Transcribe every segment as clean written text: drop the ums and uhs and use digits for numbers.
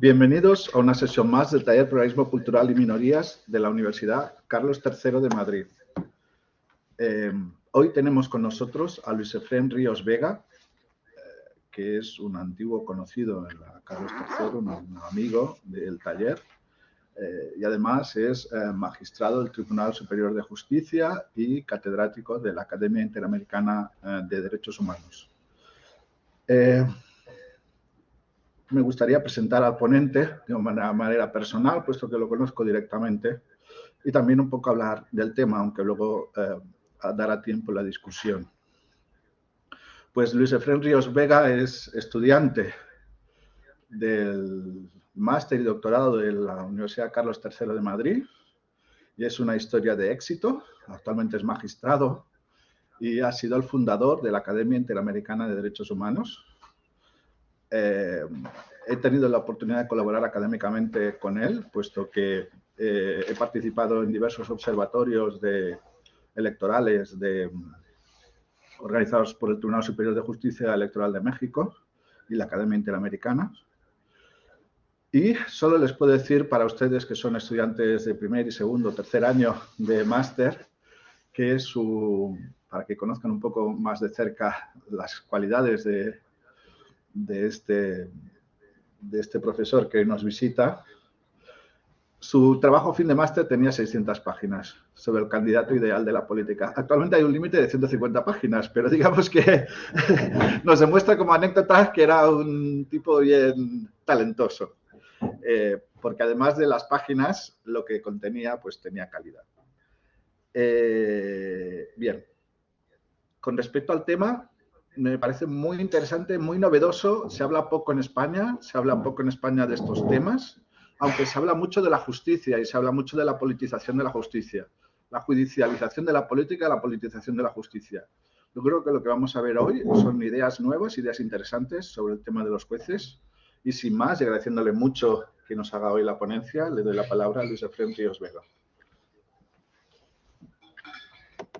Bienvenidos a una sesión más del taller Pluralismo Cultural y Minorías de la Universidad Carlos III de Madrid. Hoy tenemos con nosotros a Luis Efrén Ríos Vega, que es un antiguo conocido en la Carlos III, un amigo del taller, y además es magistrado del Tribunal Superior de Justicia y catedrático de la Academia Interamericana de Derechos Humanos. Me gustaría presentar al ponente de una manera personal, puesto que lo conozco directamente, y también un poco hablar del tema, aunque luego dará tiempo la discusión. Pues Luis Efrén Ríos Vega es estudiante del máster y doctorado de la Universidad Carlos III de Madrid y es una historia de éxito. Actualmente es magistrado y ha sido el fundador de la Academia Interamericana de Derechos Humanos. He tenido la oportunidad de colaborar académicamente con él, puesto que he participado en diversos observatorios electorales organizados por el Tribunal Superior de Justicia Electoral de México y la Academia Interamericana. Y solo les puedo decir para ustedes que son estudiantes de primer y segundo, tercer año de máster, que para que conozcan un poco más de cerca las cualidades de este profesor que nos visita. Su trabajo fin de máster tenía 600 páginas sobre el candidato ideal de la política. Actualmente hay un límite de 150 páginas, pero digamos que nos demuestra como anécdota que era un tipo bien talentoso, porque además de las páginas, lo que contenía, pues tenía calidad. Bien, con respecto al tema, me parece muy interesante, muy novedoso. Se habla poco en España de estos temas, aunque se habla mucho de la justicia y se habla mucho de la politización de la justicia, la judicialización de la política, la politización de la justicia. Yo creo que lo que vamos a ver hoy son ideas nuevas, ideas interesantes sobre el tema de los jueces. Y sin más, y agradeciéndole mucho que nos haga hoy la ponencia, le doy la palabra a Luis Efrén Ríos Vega.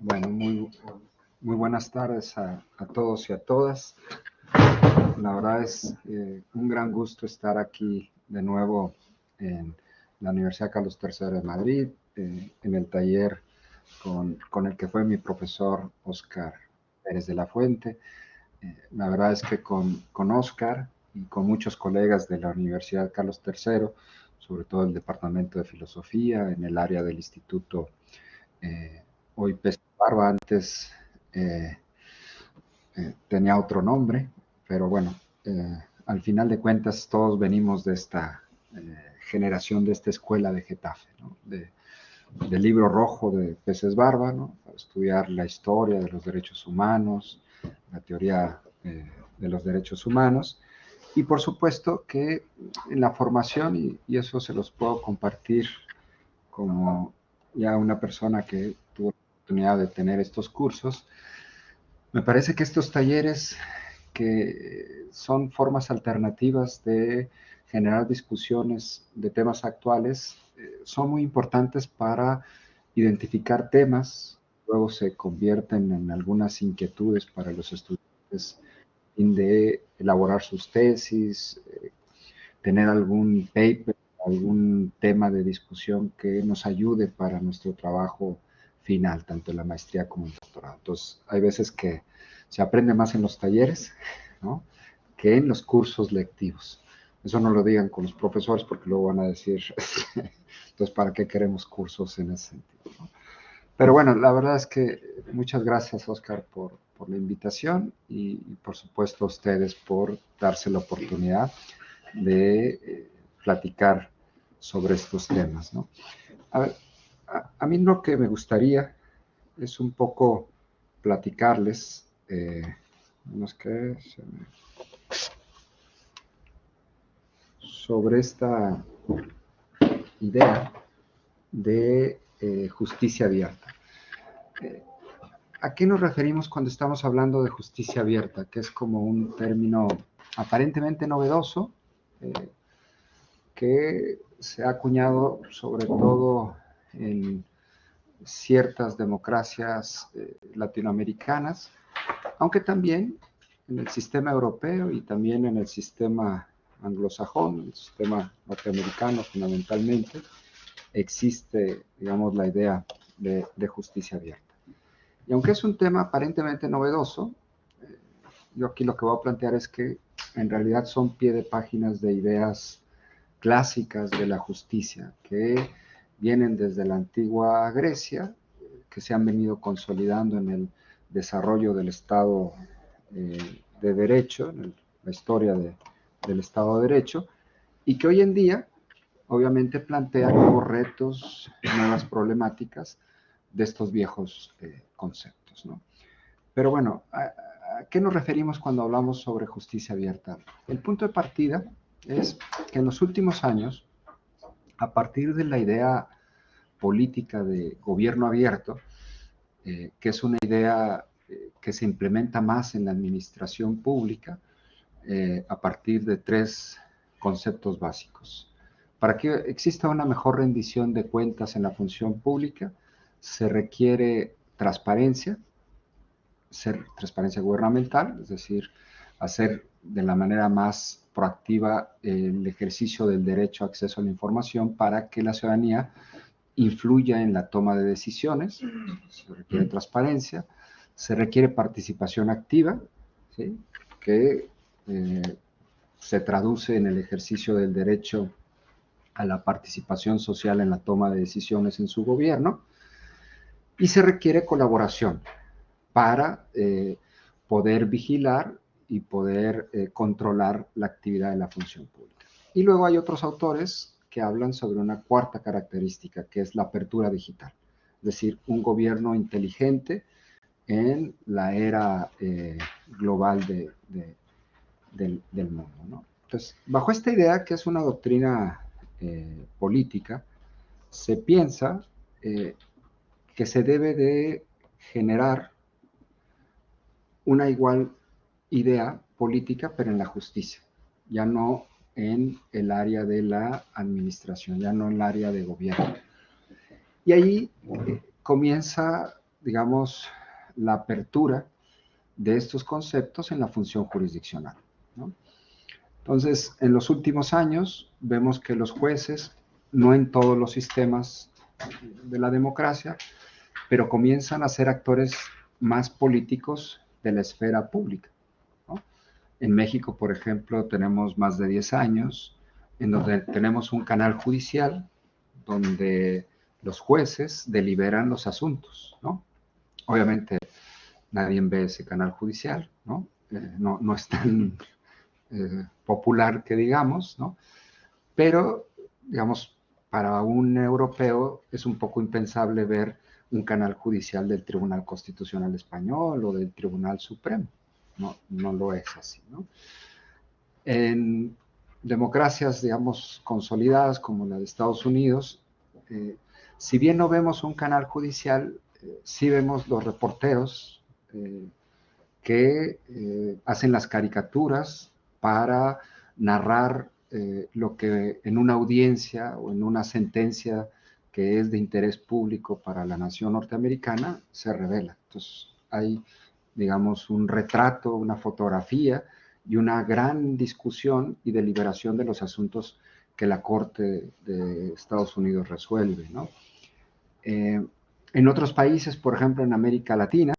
Bueno, muy buenas tardes a todos y a todas. La verdad es un gran gusto estar aquí de nuevo en la Universidad Carlos III de Madrid, en el taller con el que fue mi profesor Óscar Pérez de la Fuente. La verdad es que con Óscar y con muchos colegas de la Universidad Carlos III, sobre todo el Departamento de Filosofía, en el área del Instituto hoy Peces Barba, antes tenía otro nombre, pero bueno, al final de cuentas todos venimos de esta generación, de esta escuela de Getafe, ¿no? Del libro rojo de Peces Barba, ¿no? Para estudiar la historia de los derechos humanos, la teoría de los derechos humanos, y por supuesto que en la formación, y eso se los puedo compartir como ya una persona que tuvo la oportunidad de tener estos cursos, me parece que estos talleres, que son formas alternativas de generar discusiones de temas actuales, son muy importantes para identificar temas, luego se convierten en algunas inquietudes para los estudiantes de elaborar sus tesis, tener algún paper, algún tema de discusión que nos ayude para nuestro trabajo final, tanto en la maestría como en el doctorado. Entonces, hay veces que se aprende más en los talleres, ¿no?, que en los cursos lectivos. Eso no lo digan con los profesores porque luego van a decir, entonces, ¿para qué queremos cursos en ese sentido, ¿no? Pero bueno, la verdad es que muchas gracias, Óscar, por la invitación y por supuesto a ustedes por darse la oportunidad de platicar sobre estos temas, ¿no? A ver, a mí lo que me gustaría es un poco platicarles, sobre esta idea de justicia abierta. ¿A qué nos referimos cuando estamos hablando de justicia abierta? Que es como un término aparentemente novedoso, que se ha acuñado sobre todo en ciertas democracias latinoamericanas, aunque también en el sistema europeo y también en el sistema anglosajón, el sistema norteamericano fundamentalmente, existe, digamos, la idea de justicia abierta. Y aunque es un tema aparentemente novedoso, yo aquí lo que voy a plantear es que en realidad son pie de páginas de ideas clásicas de la justicia que vienen desde la antigua Grecia, que se han venido consolidando en el desarrollo del Estado de Derecho, en la historia del Estado de Derecho, y que hoy en día obviamente plantea nuevos retos, nuevas problemáticas de estos viejos conceptos, ¿no? Pero bueno, ¿a qué nos referimos cuando hablamos sobre justicia abierta? El punto de partida es que en los últimos años, a partir de la idea política de gobierno abierto, que es una idea que se implementa más en la administración pública, a partir de tres conceptos básicos. Para que exista una mejor rendición de cuentas en la función pública, se requiere transparencia gubernamental, es decir, hacer de la manera más proactiva el ejercicio del derecho a acceso a la información para que la ciudadanía influya en la toma de decisiones. Se requiere transparencia, se requiere participación activa, ¿sí? Que se traduce en el ejercicio del derecho a la participación social en la toma de decisiones en su gobierno, y se requiere colaboración para poder vigilar y poder controlar la actividad de la función pública. Y luego hay otros autores que hablan sobre una cuarta característica, que es la apertura digital, es decir, un gobierno inteligente en la era global del mundo, ¿no? Entonces, bajo esta idea, que es una doctrina política, se piensa que se debe de generar una igual idea política, pero en la justicia, ya no en el área de la administración, ya no en el área de gobierno. Y ahí comienza, digamos, la apertura de estos conceptos en la función jurisdiccional, ¿no? Entonces, en los últimos años vemos que los jueces, no en todos los sistemas de la democracia, pero comienzan a ser actores más políticos de la esfera pública, ¿no? En México, por ejemplo, tenemos más de 10 años en donde tenemos un canal judicial donde los jueces deliberan los asuntos, ¿no? Obviamente nadie ve ese canal judicial, ¿no? No es tan popular que digamos, ¿no? Pero, digamos, para un europeo es un poco impensable ver un canal judicial del Tribunal Constitucional Español o del Tribunal Supremo. No lo es así, ¿no? En democracias, digamos, consolidadas como la de Estados Unidos, si bien no vemos un canal judicial, sí vemos los reporteros que hacen las caricaturas para narrar lo que en una audiencia o en una sentencia que es de interés público para la nación norteamericana se revela. Entonces hay, digamos, un retrato, una fotografía y una gran discusión y deliberación de los asuntos que la Corte de Estados Unidos resuelve, ¿no? En otros países, por ejemplo en América Latina,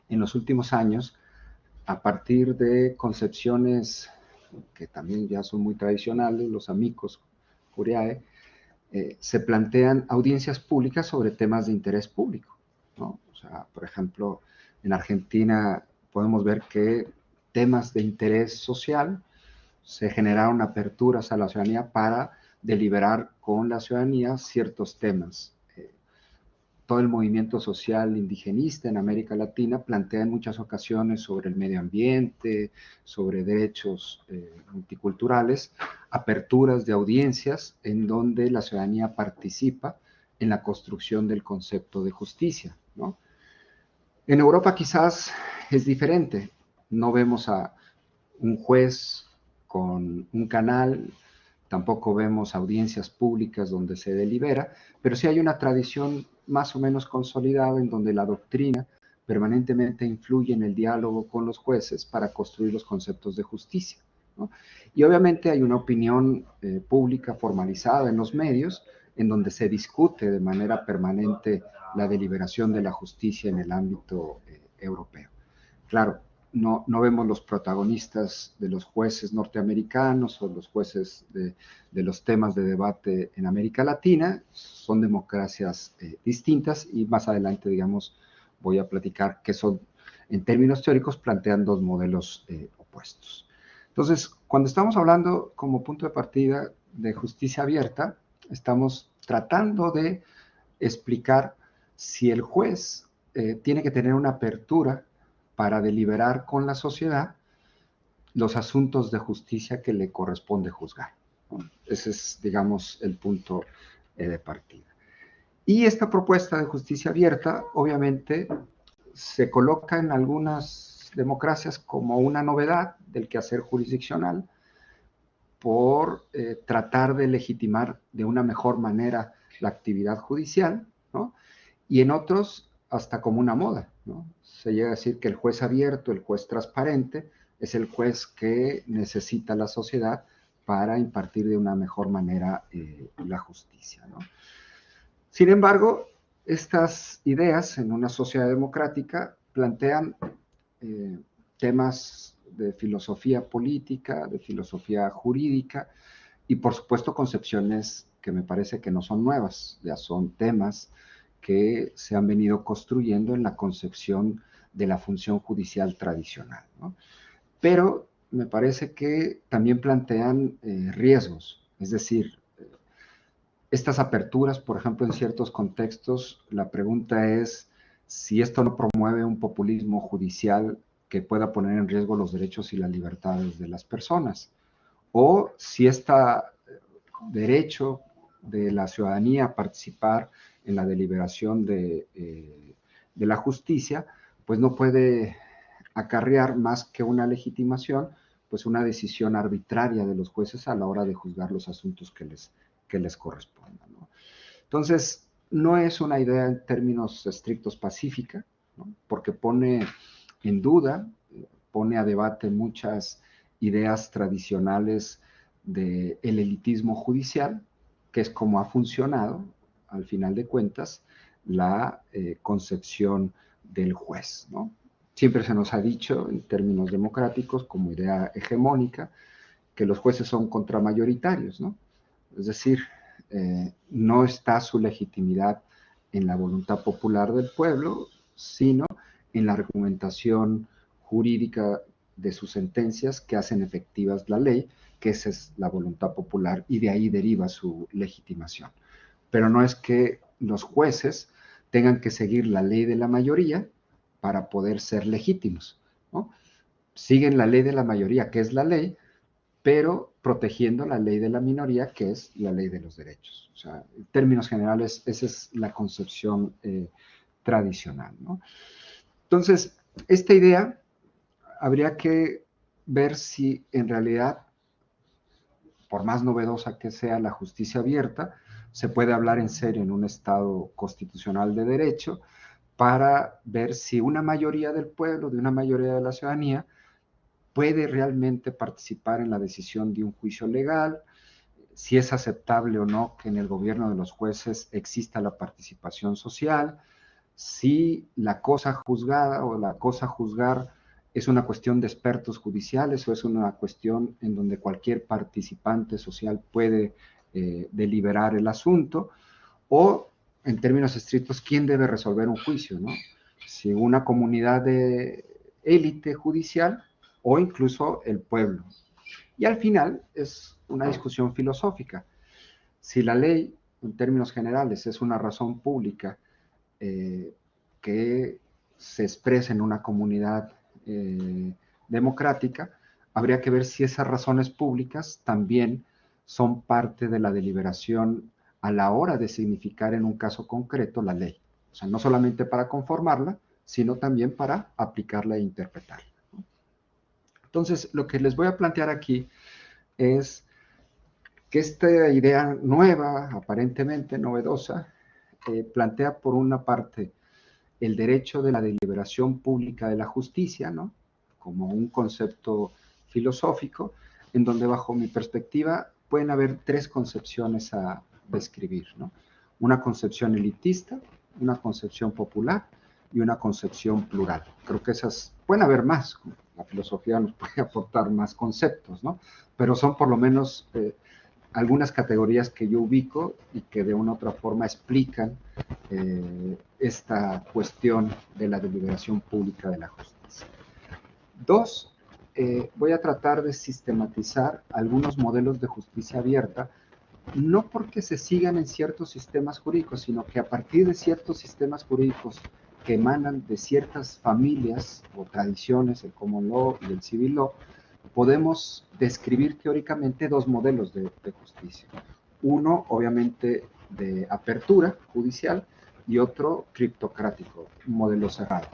en los últimos años, a partir de concepciones que también ya son muy tradicionales, los amicus curiae, se plantean audiencias públicas sobre temas de interés público, ¿no? O sea, por ejemplo, en Argentina podemos ver que temas de interés social se generaron aperturas a la ciudadanía para deliberar con la ciudadanía ciertos temas. Todo el movimiento social indigenista en América Latina plantea en muchas ocasiones sobre el medio ambiente, sobre derechos multiculturales, aperturas de audiencias en donde la ciudadanía participa en la construcción del concepto de justicia, ¿no? En Europa quizás es diferente. No vemos a un juez con un canal, tampoco vemos audiencias públicas donde se delibera, pero sí hay una tradición más o menos consolidada en donde la doctrina permanentemente influye en el diálogo con los jueces para construir los conceptos de justicia, ¿no? Y obviamente hay una opinión pública formalizada en los medios en donde se discute de manera permanente la deliberación de la justicia en el ámbito europeo. Claro, no vemos los protagonistas de los jueces norteamericanos o los jueces de los temas de debate en América Latina, son democracias distintas y más adelante, digamos, voy a platicar que son, en términos teóricos, plantean dos modelos opuestos. Entonces, cuando estamos hablando como punto de partida de justicia abierta, estamos tratando de explicar si el juez tiene que tener una apertura para deliberar con la sociedad los asuntos de justicia que le corresponde juzgar, ¿no? Ese es, digamos, el punto de partida. Y esta propuesta de justicia abierta, obviamente, se coloca en algunas democracias como una novedad del quehacer jurisdiccional por tratar de legitimar de una mejor manera la actividad judicial, ¿no? Y en otros hasta como una moda, ¿no? Se llega a decir que el juez abierto, el juez transparente, es el juez que necesita la sociedad para impartir de una mejor manera la justicia, ¿no? Sin embargo, estas ideas en una sociedad democrática plantean temas de filosofía política, de filosofía jurídica y por supuesto concepciones que me parece que no son nuevas, ya son temas que se han venido construyendo en la concepción de la función judicial tradicional, ¿no? Pero me parece que también plantean riesgos, es decir, estas aperturas, por ejemplo, en ciertos contextos, la pregunta es si esto no promueve un populismo judicial que pueda poner en riesgo los derechos y las libertades de las personas, o si este derecho de la ciudadanía a participar en la deliberación de la justicia, pues no puede acarrear más que una legitimación, pues una decisión arbitraria de los jueces a la hora de juzgar los asuntos que les correspondan, ¿no? Entonces, no es una idea en términos estrictos pacífica, ¿no? Porque pone en duda, pone a debate muchas ideas tradicionales del elitismo judicial, que es como ha funcionado, al final de cuentas, la concepción del juez, ¿no? Siempre se nos ha dicho, en términos democráticos, como idea hegemónica, que los jueces son contramayoritarios, ¿no? Es decir, no está su legitimidad en la voluntad popular del pueblo, sino en la argumentación jurídica de sus sentencias que hacen efectivas la ley, que esa es la voluntad popular y de ahí deriva su legitimación. Pero no es que los jueces tengan que seguir la ley de la mayoría para poder ser legítimos, ¿no? Siguen la ley de la mayoría, que es la ley, pero protegiendo la ley de la minoría, que es la ley de los derechos. O sea, en términos generales, esa es la concepción tradicional, ¿no? Entonces, esta idea habría que ver si en realidad, por más novedosa que sea la justicia abierta, se puede hablar en serio en un Estado constitucional de derecho para ver si una mayoría del pueblo, de una mayoría de la ciudadanía, puede realmente participar en la decisión de un juicio legal, si es aceptable o no que en el gobierno de los jueces exista la participación social, si la cosa juzgada o la cosa a juzgar es una cuestión de expertos judiciales o es una cuestión en donde cualquier participante social puede deliberar el asunto, o en términos estrictos, ¿quién debe resolver un juicio, ¿no? Si una comunidad de élite judicial o incluso el pueblo. Y al final es una discusión filosófica. Si la ley, en términos generales, es una razón pública que se expresa en una comunidad democrática, habría que ver si esas razones públicas también son parte de la deliberación a la hora de significar en un caso concreto la ley. O sea, no solamente para conformarla, sino también para aplicarla e interpretarla. Entonces, lo que les voy a plantear aquí es que esta idea nueva, aparentemente novedosa, plantea por una parte el derecho de la deliberación pública de la justicia, ¿no? Como un concepto filosófico, en donde bajo mi perspectiva pueden haber tres concepciones a describir, ¿no? Una concepción elitista, una concepción popular y una concepción plural. Creo que esas pueden haber más, la filosofía nos puede aportar más conceptos, ¿no? Pero son por lo menos algunas categorías que yo ubico y que de una u otra forma explican esta cuestión de la deliberación pública de la justicia. Dos, voy a tratar de sistematizar algunos modelos de justicia abierta, no porque se sigan en ciertos sistemas jurídicos, sino que a partir de ciertos sistemas jurídicos que emanan de ciertas familias o tradiciones, el common law y el civil law, podemos describir teóricamente dos modelos de justicia. Uno, obviamente, de apertura judicial y otro criptocrático, un modelo cerrado.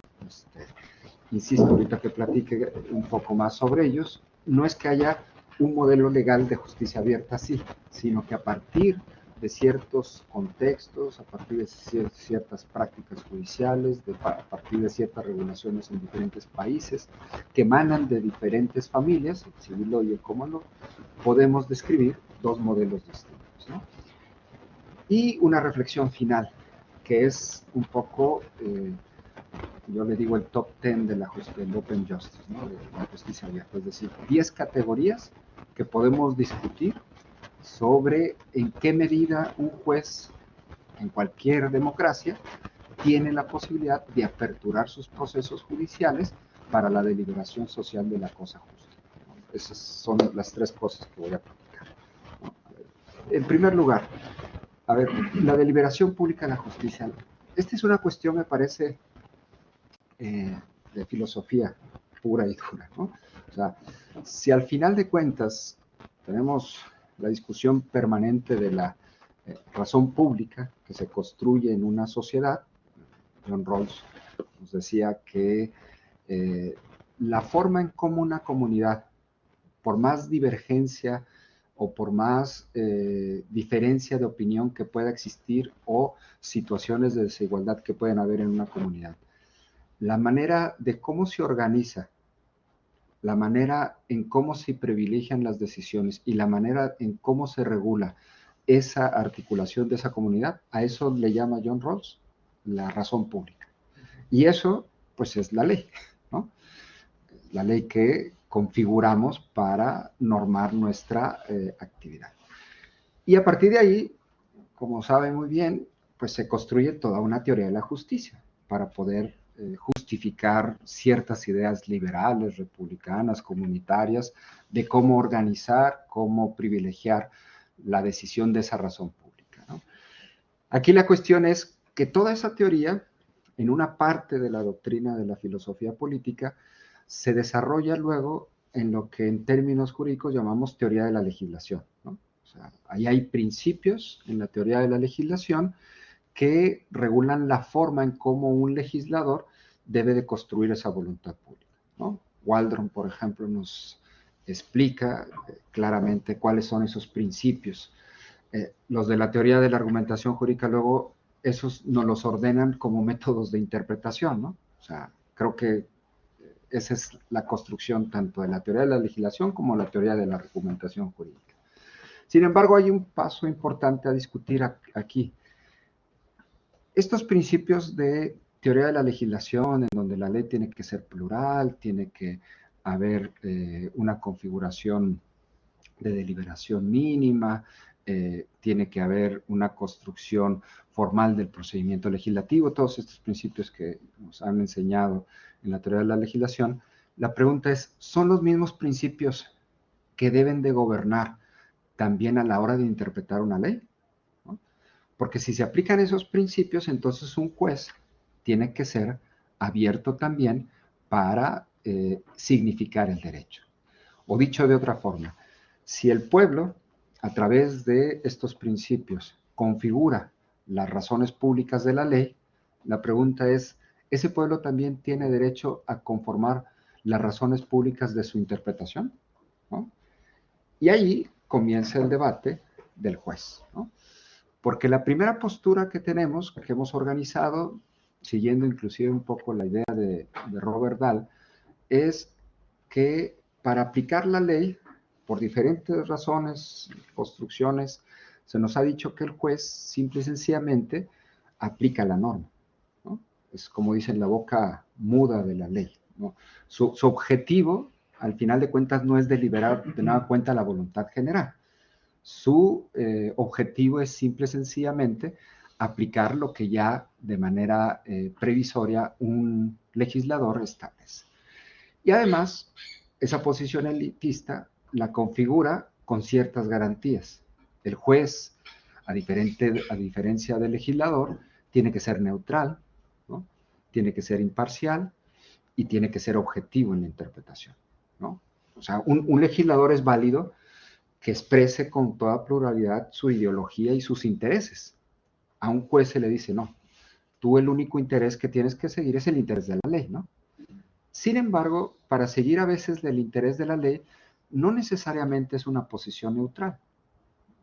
Insisto, ahorita que platique un poco más sobre ellos, no es que haya un modelo legal de justicia abierta así, sino que a partir de ciertos contextos, a partir de ciertas prácticas judiciales, a partir de ciertas regulaciones en diferentes países, que emanan de diferentes familias, el civil law y el common law, podemos describir dos modelos distintos, ¿no? Y una reflexión final, que es un poco, yo le digo el top 10 de del Open Justice, ¿no? De la justicia abierta, es decir, 10 categorías que podemos discutir sobre en qué medida un juez en cualquier democracia tiene la posibilidad de aperturar sus procesos judiciales para la deliberación social de la cosa justa. Esas son las tres cosas que voy a platicar. En primer lugar, a ver, la deliberación pública de la justicia. Esta es una cuestión, me parece, de filosofía pura y dura, ¿no? O sea, si al final de cuentas tenemos la discusión permanente de la razón pública que se construye en una sociedad, John Rawls nos decía que la forma en cómo una comunidad, por más divergencia o por más diferencia de opinión que pueda existir o situaciones de desigualdad que pueden haber en una comunidad, la manera de cómo se organiza, la manera en cómo se privilegian las decisiones y la manera en cómo se regula esa articulación de esa comunidad, a eso le llama John Rawls la razón pública. Y eso, pues, es la ley, ¿no? La ley que configuramos para normar nuestra actividad. Y a partir de ahí, como saben muy bien, pues se construye toda una teoría de la justicia para poder justificar ciertas ideas liberales, republicanas, comunitarias, de cómo organizar, cómo privilegiar la decisión de esa razón pública, ¿no? Aquí la cuestión es que toda esa teoría, en una parte de la doctrina de la filosofía política, se desarrolla luego en lo que en términos jurídicos llamamos teoría de la legislación, ¿no? O sea, ahí hay principios en la teoría de la legislación que regulan la forma en cómo un legislador debe de construir esa voluntad pública, ¿no? Waldron, por ejemplo, nos explica claramente cuáles son esos principios. Los de la teoría de la argumentación jurídica luego esos nos los ordenan como métodos de interpretación, ¿no? O sea, creo que esa es la construcción tanto de la teoría de la legislación como la teoría de la argumentación jurídica. Sin embargo, hay un paso importante a discutir aquí. Estos principios de teoría de la legislación, en donde la ley tiene que ser plural, tiene que haber una configuración de deliberación mínima, tiene que haber una construcción formal del procedimiento legislativo, todos estos principios que nos han enseñado en la teoría de la legislación. La pregunta es, ¿son los mismos principios que deben de gobernar también a la hora de interpretar una ley? ¿No? Porque si se aplican esos principios, entonces un juez tiene que ser abierto también para significar el derecho. O dicho de otra forma, si el pueblo, a través de estos principios, configura las razones públicas de la ley, la pregunta es, ¿ese pueblo también tiene derecho a conformar las razones públicas de su interpretación? ¿No? Y ahí comienza el debate del juez, ¿no? Porque la primera postura que tenemos, que hemos organizado, siguiendo inclusive un poco la idea de Robert Dahl, es que para aplicar la ley por diferentes razones, construcciones, se nos ha dicho que el juez simple y sencillamente aplica la norma, ¿no? Es como dicen, la boca muda de la ley, ¿no? Su objetivo, al final de cuentas, no es deliberar de nada cuenta la voluntad general. Su objetivo es simple y sencillamente aplicar lo que ya de manera previsoria un legislador establece. Y además, esa posición elitista la configura con ciertas garantías. El juez, a diferencia del legislador, tiene que ser neutral, ¿no? Tiene que ser imparcial y tiene que ser objetivo en la interpretación, ¿no? O sea, un legislador es válido que exprese con toda pluralidad su ideología y sus intereses. A un juez se le dice, no, tú el único interés que tienes que seguir es el interés de la ley, ¿no? Sin embargo, para seguir a veces el interés de la ley, no necesariamente es una posición neutral.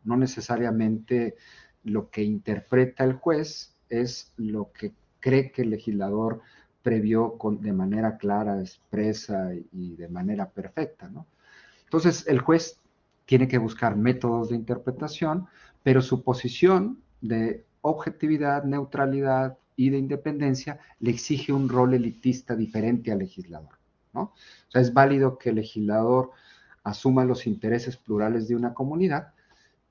No necesariamente lo que interpreta el juez es lo que cree que el legislador previó de manera clara, expresa y de manera perfecta, ¿no? Entonces, el juez tiene que buscar métodos de interpretación, pero su posición de objetividad, neutralidad y de independencia le exige un rol elitista diferente al legislador, ¿no? O sea, es válido que el legislador asuma los intereses plurales de una comunidad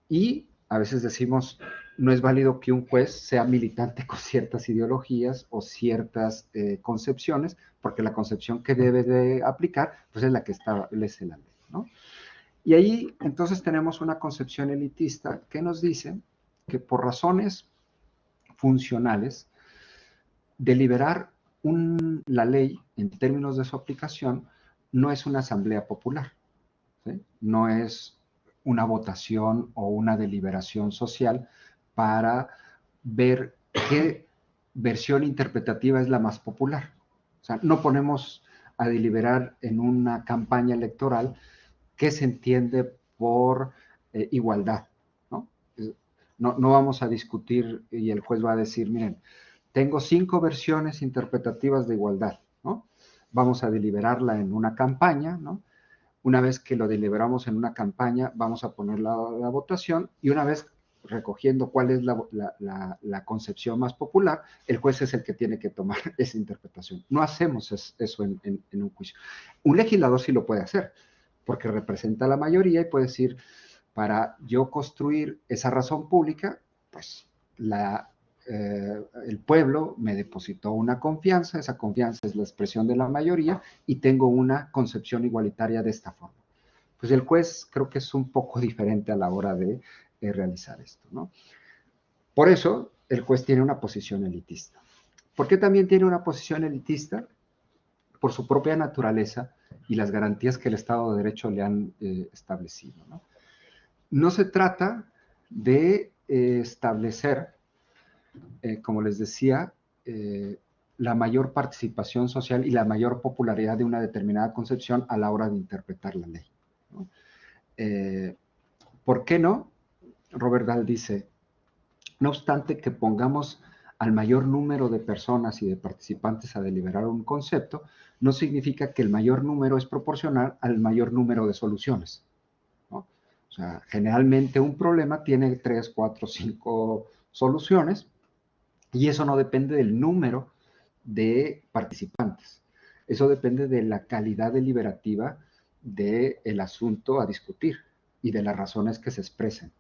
y a veces decimos, no es válido que un juez sea militante con ciertas ideologías o ciertas concepciones, porque la concepción que debe de aplicar pues es la que establece la ley, ¿no? Y ahí entonces tenemos una concepción elitista que nos dice que por razones funcionales, deliberar la ley en términos de su aplicación no es una asamblea popular, ¿sí? No es una votación o una deliberación social para ver qué versión interpretativa es la más popular. O sea, no ponemos a deliberar en una campaña electoral qué se entiende por igualdad, ¿no? No vamos a discutir y el juez va a decir, miren, tengo 5 versiones interpretativas de igualdad, ¿no? Vamos a deliberarla en una campaña, ¿no? Una vez que lo deliberamos en una campaña, vamos a poner la votación y una vez recogiendo cuál es la concepción más popular, el juez es el que tiene que tomar esa interpretación. No hacemos eso en un juicio. Un legislador sí lo puede hacer, porque representa a la mayoría y puede decir, para yo construir esa razón pública, pues el pueblo me depositó una confianza, esa confianza es la expresión de la mayoría y tengo una concepción igualitaria de esta forma. Pues el juez creo que es un poco diferente a la hora de realizar esto, ¿no? Por eso el juez tiene una posición elitista. ¿Por qué también tiene una posición elitista? Por su propia naturaleza y las garantías que el Estado de Derecho le han establecido, ¿no? No se trata de establecer, como les decía, la mayor participación social y la mayor popularidad de una determinada concepción a la hora de interpretar la ley, ¿no? ¿Por qué no? Robert Dahl dice, no obstante que pongamos al mayor número de personas y de participantes a deliberar un concepto, no significa que el mayor número es proporcional al mayor número de soluciones, ¿no? O sea, generalmente un problema tiene 3, 4, 5 soluciones y eso no depende del número de participantes. Eso depende de la calidad deliberativa del asunto a discutir y de las razones que se expresen.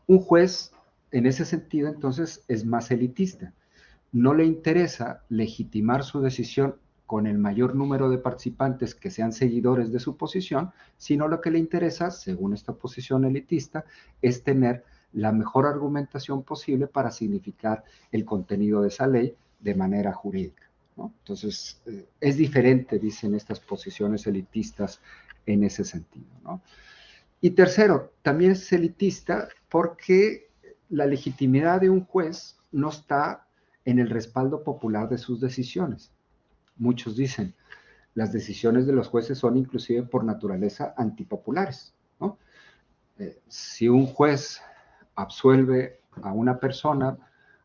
Un juez, en ese sentido, entonces, es más elitista. No le interesa legitimar su decisión con el mayor número de participantes que sean seguidores de su posición, sino lo que le interesa, según esta posición elitista, es tener la mejor argumentación posible para significar el contenido de esa ley de manera jurídica, ¿no? Entonces, es diferente, dicen estas posiciones elitistas en ese sentido, ¿no? Y tercero, también es elitista porque la legitimidad de un juez no está en el respaldo popular de sus decisiones. Muchos dicen, las decisiones de los jueces son inclusive por naturaleza antipopulares, ¿no? Si un juez absuelve a una persona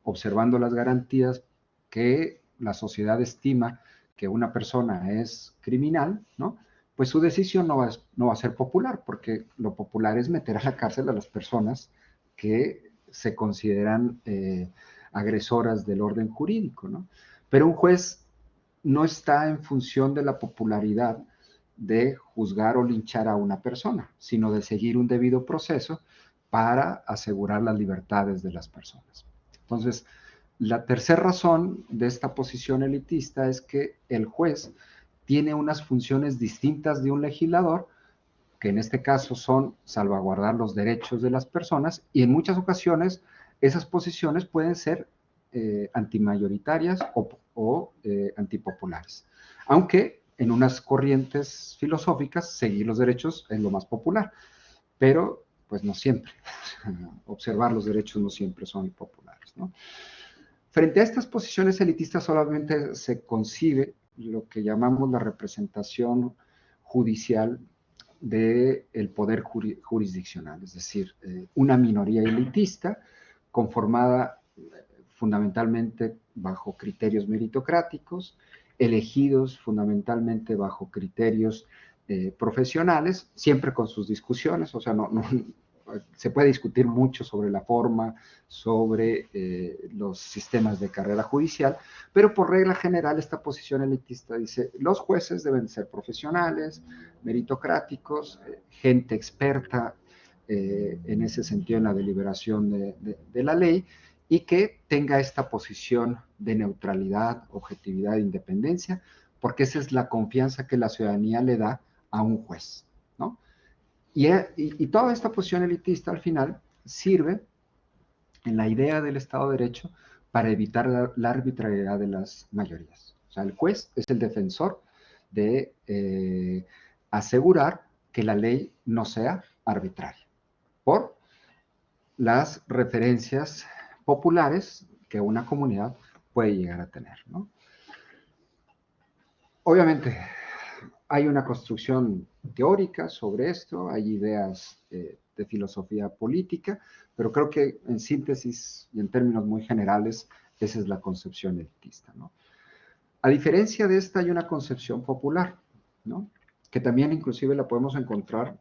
observando las garantías que la sociedad estima que una persona es criminal, ¿no? pues su decisión no va a ser popular, porque lo popular es meter a la cárcel a las personas que se consideran agresoras del orden jurídico, ¿no? Pero un juez no está en función de la popularidad de juzgar o linchar a una persona, sino de seguir un debido proceso para asegurar las libertades de las personas. Entonces, la tercera razón de esta posición elitista es que el juez tiene unas funciones distintas de un legislador, que en este caso son salvaguardar los derechos de las personas, y en muchas ocasiones esas posiciones pueden ser antimayoritarias o antipopulares. Aunque en unas corrientes filosóficas seguir los derechos es lo más popular, pero pues no siempre. Observar los derechos no siempre son populares, ¿no? Frente a estas posiciones elitistas solamente se concibe lo que llamamos la representación judicial del poder jurisdiccional, es decir, una minoría elitista conformada fundamentalmente bajo criterios meritocráticos, elegidos fundamentalmente bajo criterios profesionales, siempre con sus discusiones, o sea, se puede discutir mucho sobre la forma, sobre los sistemas de carrera judicial, pero por regla general esta posición elitista dice, los jueces deben ser profesionales, meritocráticos, gente experta en ese sentido en la deliberación de la ley, y que tenga esta posición de neutralidad, objetividad e independencia, porque esa es la confianza que la ciudadanía le da a un juez, ¿no? Y toda esta posición elitista al final sirve en la idea del Estado de Derecho para evitar la arbitrariedad de las mayorías. O sea, el juez es el defensor de asegurar que la ley no sea arbitraria por las referencias populares que una comunidad puede llegar a tener, ¿no? Obviamente, hay una construcción teórica sobre esto, hay ideas de filosofía política, pero creo que en síntesis y en términos muy generales, esa es la concepción elitista, ¿no? A diferencia de esta, hay una concepción popular, ¿no? Que también inclusive la podemos encontrar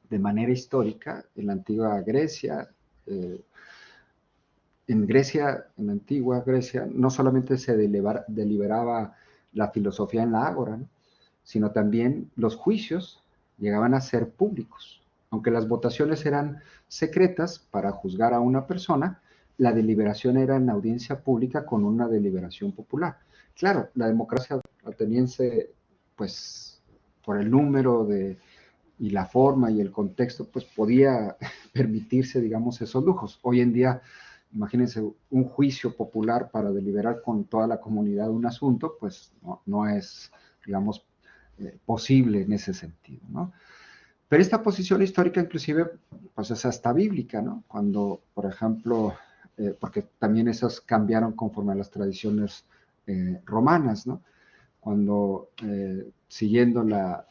de manera histórica en la antigua Grecia. En Grecia, en la antigua Grecia, no solamente se deliberaba la filosofía en la ágora, ¿no? Sino también los juicios llegaban a ser públicos. Aunque las votaciones eran secretas para juzgar a una persona, la deliberación era en audiencia pública con una deliberación popular. Claro, la democracia ateniense, pues por el número y la forma y el contexto, pues podía permitirse, digamos, esos lujos. Hoy en día, imagínense un juicio popular para deliberar con toda la comunidad un asunto, pues no es, digamos, posible en ese sentido, ¿no? Pero esta posición histórica inclusive, pues es hasta bíblica, ¿no? Cuando, por ejemplo, porque también esas cambiaron conforme a las tradiciones romanas, ¿no? Cuando, siguiendo la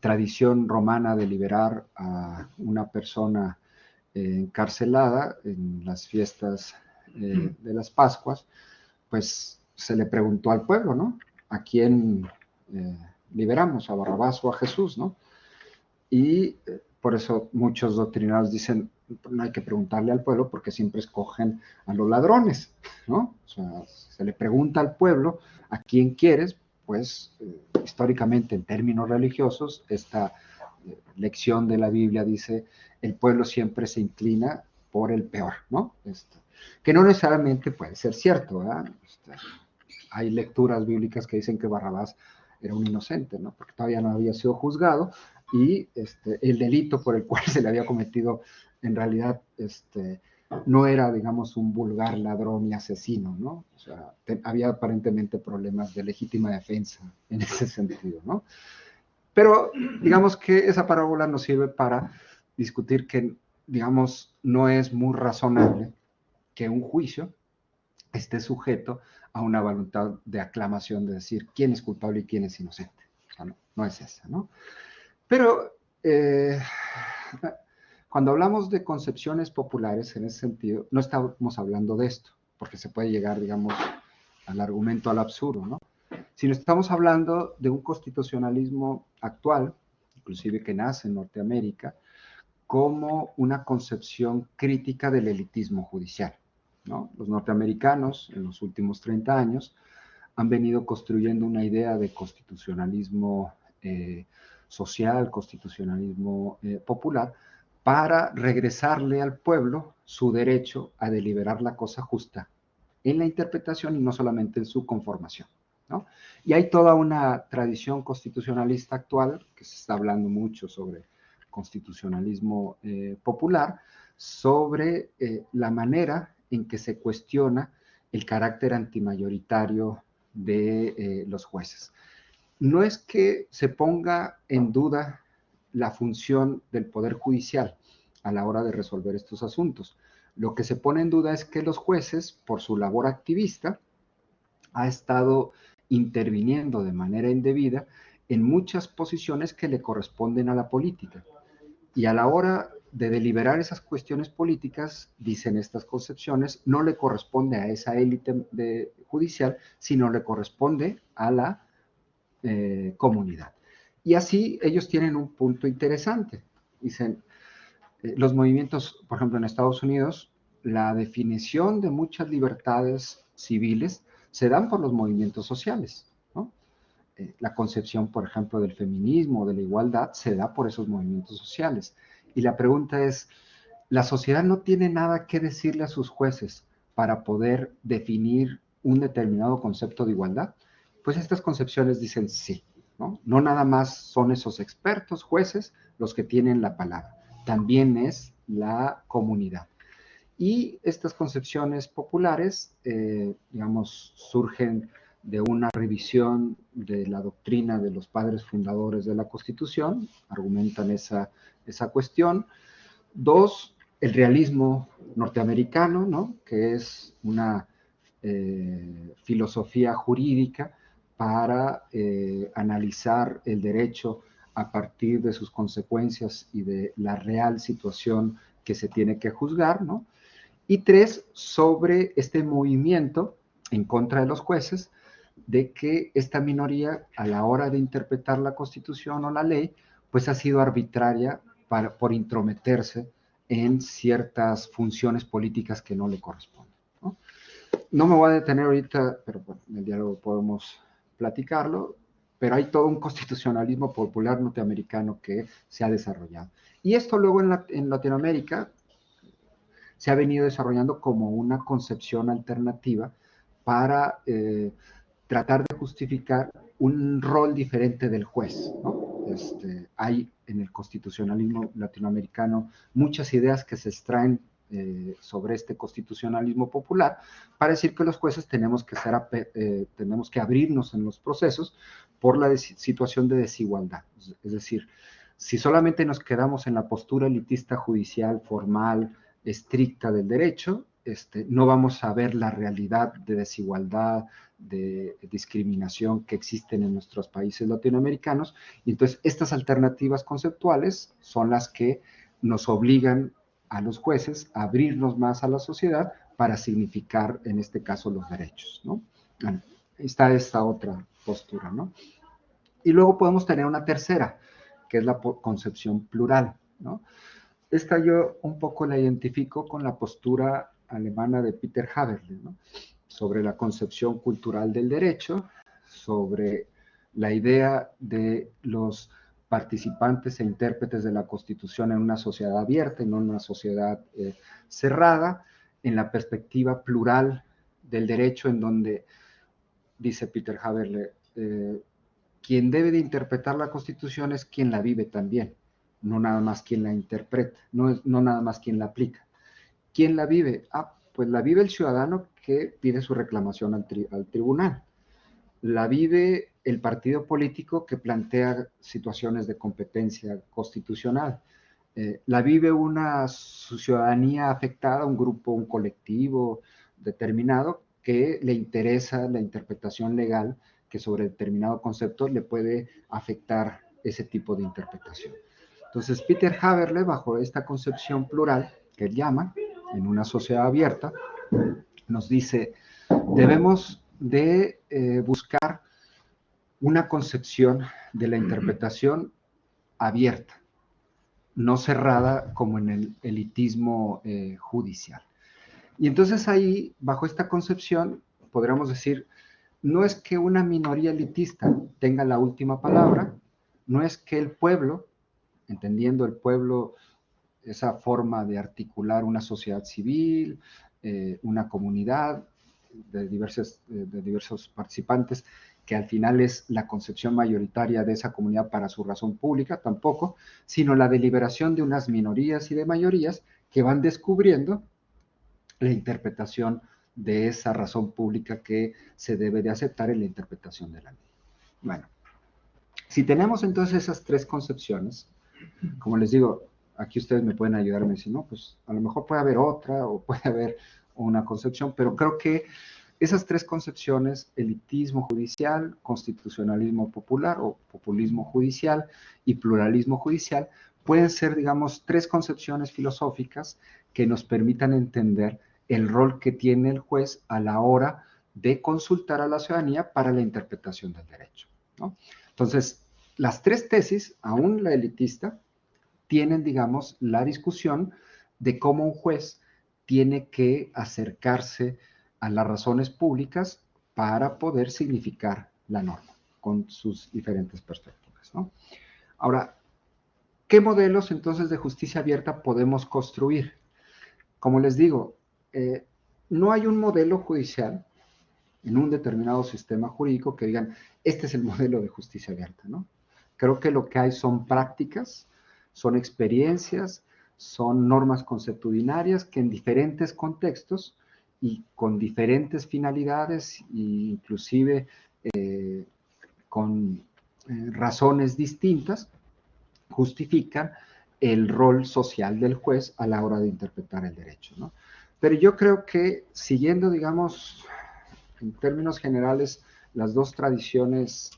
tradición romana de liberar a una persona encarcelada en las fiestas de las Pascuas, pues se le preguntó al pueblo, ¿no? ¿A quién liberamos? ¿A Barrabás o a Jesús, no? Y por eso muchos doctrinarios dicen, no hay que preguntarle al pueblo porque siempre escogen a los ladrones, ¿no? O sea, se le pregunta al pueblo a quién quieres, pues históricamente en términos religiosos, esta lección de la Biblia dice, el pueblo siempre se inclina por el peor, ¿no? Que no necesariamente puede ser cierto, ¿verdad? Hay lecturas bíblicas que dicen que Barrabás era un inocente, ¿no? Porque todavía no había sido juzgado y el delito por el cual se le había cometido en realidad no era, digamos, un vulgar ladrón y asesino, ¿no? O sea, había aparentemente problemas de legítima defensa en ese sentido, ¿no? Pero digamos que esa parábola nos sirve para discutir que, digamos, no es muy razonable que un juicio esté sujeto a una voluntad de aclamación de decir quién es culpable y quién es inocente. O sea, no es esa, ¿no? Pero cuando hablamos de concepciones populares en ese sentido, no estamos hablando de esto, porque se puede llegar, digamos, al argumento al absurdo, ¿no? sino estamos hablando de un constitucionalismo actual, inclusive que nace en Norteamérica, como una concepción crítica del elitismo judicial, ¿no? Los norteamericanos en los últimos 30 años han venido construyendo una idea de constitucionalismo social, constitucionalismo popular, para regresarle al pueblo su derecho a deliberar la cosa justa en la interpretación y no solamente en su conformación, ¿no? Y hay toda una tradición constitucionalista actual, que se está hablando mucho sobre constitucionalismo popular, sobre la manera en que se cuestiona el carácter antimayoritario de los jueces. No es que se ponga en duda la función del Poder Judicial a la hora de resolver estos asuntos. Lo que se pone en duda es que los jueces, por su labor activista, ha estado interviniendo de manera indebida en muchas posiciones que le corresponden a la política. Y a la hora de deliberar esas cuestiones políticas, dicen estas concepciones, no le corresponde a esa élite judicial, sino le corresponde a la comunidad. Y así ellos tienen un punto interesante. Dicen, los movimientos, por ejemplo, en Estados Unidos, la definición de muchas libertades civiles se dan por los movimientos sociales, ¿no? La concepción, por ejemplo, del feminismo, de la igualdad, se da por esos movimientos sociales. Y la pregunta es, ¿la sociedad no tiene nada que decirle a sus jueces para poder definir un determinado concepto de igualdad? Pues estas concepciones dicen sí, ¿no? No nada más son esos expertos, jueces, los que tienen la palabra, también es la comunidad. Y estas concepciones populares, digamos, surgen de una revisión de la doctrina de los padres fundadores de la Constitución, argumentan esa cuestión. Dos, el realismo norteamericano, ¿no? Que es una filosofía jurídica para analizar el derecho a partir de sus consecuencias y de la real situación que se tiene que juzgar, ¿no? Y tres, sobre este movimiento en contra de los jueces, de que esta minoría, a la hora de interpretar la Constitución o la ley, pues ha sido arbitraria por intrometerse en ciertas funciones políticas que no le corresponden, ¿no? No me voy a detener ahorita, pero bueno, en el diálogo podemos platicarlo, pero hay todo un constitucionalismo popular norteamericano que se ha desarrollado. Y esto luego en Latinoamérica se ha venido desarrollando como una concepción alternativa para tratar de justificar un rol diferente del juez, ¿no? Hay en el constitucionalismo latinoamericano muchas ideas que se extraen sobre este constitucionalismo popular para decir que los jueces tenemos que abrirnos en los procesos por la situación de desigualdad. Es decir, si solamente nos quedamos en la postura elitista judicial formal, estricta del derecho, no vamos a ver la realidad de desigualdad, de discriminación que existen en nuestros países latinoamericanos. Y entonces estas alternativas conceptuales son las que nos obligan a los jueces a abrirnos más a la sociedad para significar, en este caso, los derechos, ¿no? Bueno, está esta otra postura, ¿no? Y luego podemos tener una tercera, que es la concepción plural, ¿no? Esta yo un poco la identifico con la postura alemana de Peter Haberle, ¿no? Sobre la concepción cultural del derecho, sobre la idea de los participantes e intérpretes de la Constitución en una sociedad abierta, en una sociedad cerrada, en la perspectiva plural del derecho, en donde, dice Peter Haberle, quien debe de interpretar la Constitución es quien la vive también, no nada más quien la interpreta, no nada más quien la aplica. ¿Quién la vive? Pues la vive el ciudadano que pide su reclamación al tribunal. La vive el partido político que plantea situaciones de competencia constitucional. La vive una ciudadanía afectada, un grupo, un colectivo determinado que le interesa la interpretación legal que sobre determinado concepto le puede afectar ese tipo de interpretación. Entonces, Peter Haberle, bajo esta concepción plural que él llama, en una sociedad abierta, nos dice, debemos de buscar una concepción de la interpretación abierta, no cerrada como en el elitismo judicial. Y entonces ahí, bajo esta concepción, podríamos decir, no es que una minoría elitista tenga la última palabra, no es que el pueblo, entendiendo el pueblo, esa forma de articular una sociedad civil, una comunidad de diversos participantes, que al final es la concepción mayoritaria de esa comunidad para su razón pública, tampoco, sino la deliberación de unas minorías y de mayorías que van descubriendo la interpretación de esa razón pública que se debe de aceptar en la interpretación de la ley. Bueno, si tenemos entonces esas tres concepciones, como les digo, aquí ustedes me pueden ayudar a decir, no, pues a lo mejor puede haber otra o puede haber una concepción, pero creo que esas tres concepciones, elitismo judicial, constitucionalismo popular o populismo judicial y pluralismo judicial, pueden ser, digamos, tres concepciones filosóficas que nos permitan entender el rol que tiene el juez a la hora de consultar a la ciudadanía para la interpretación del derecho, ¿no? Entonces, las tres tesis, aún la elitista, tienen, digamos, la discusión de cómo un juez tiene que acercarse a las razones públicas para poder significar la norma con sus diferentes perspectivas, ¿no? Ahora, ¿qué modelos entonces de justicia abierta podemos construir? Como les digo, no hay un modelo judicial en un determinado sistema jurídico que digan, este es el modelo de justicia abierta, ¿no? Creo que lo que hay son prácticas, son experiencias, son normas consuetudinarias que en diferentes contextos y con diferentes finalidades, e inclusive con razones distintas, justifican el rol social del juez a la hora de interpretar el derecho, ¿no? Pero yo creo que siguiendo, digamos, en términos generales, las dos tradiciones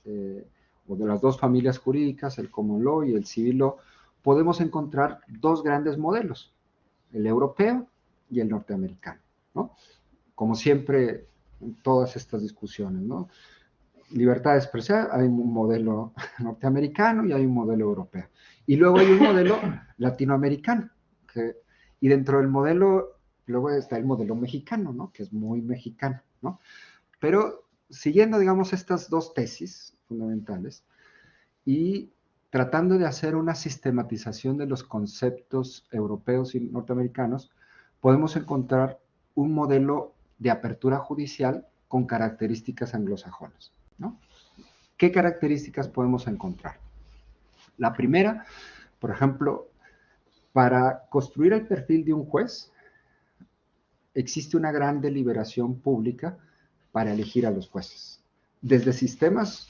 o de las dos familias jurídicas, el common law y el civil law, podemos encontrar dos grandes modelos, el europeo y el norteamericano, ¿no? Como siempre en todas estas discusiones, ¿no? Libertad de expresión, hay un modelo norteamericano y hay un modelo europeo. Y luego hay un modelo latinoamericano. Y dentro del modelo, luego está el modelo mexicano, ¿no? Que es muy mexicano, ¿no? Pero siguiendo, digamos, estas dos tesis fundamentales y tratando de hacer una sistematización de los conceptos europeos y norteamericanos, podemos encontrar un modelo de apertura judicial con características anglosajonas, ¿no? ¿Qué características podemos encontrar? La primera, por ejemplo, para construir el perfil de un juez, existe una gran deliberación pública para elegir a los jueces, desde sistemas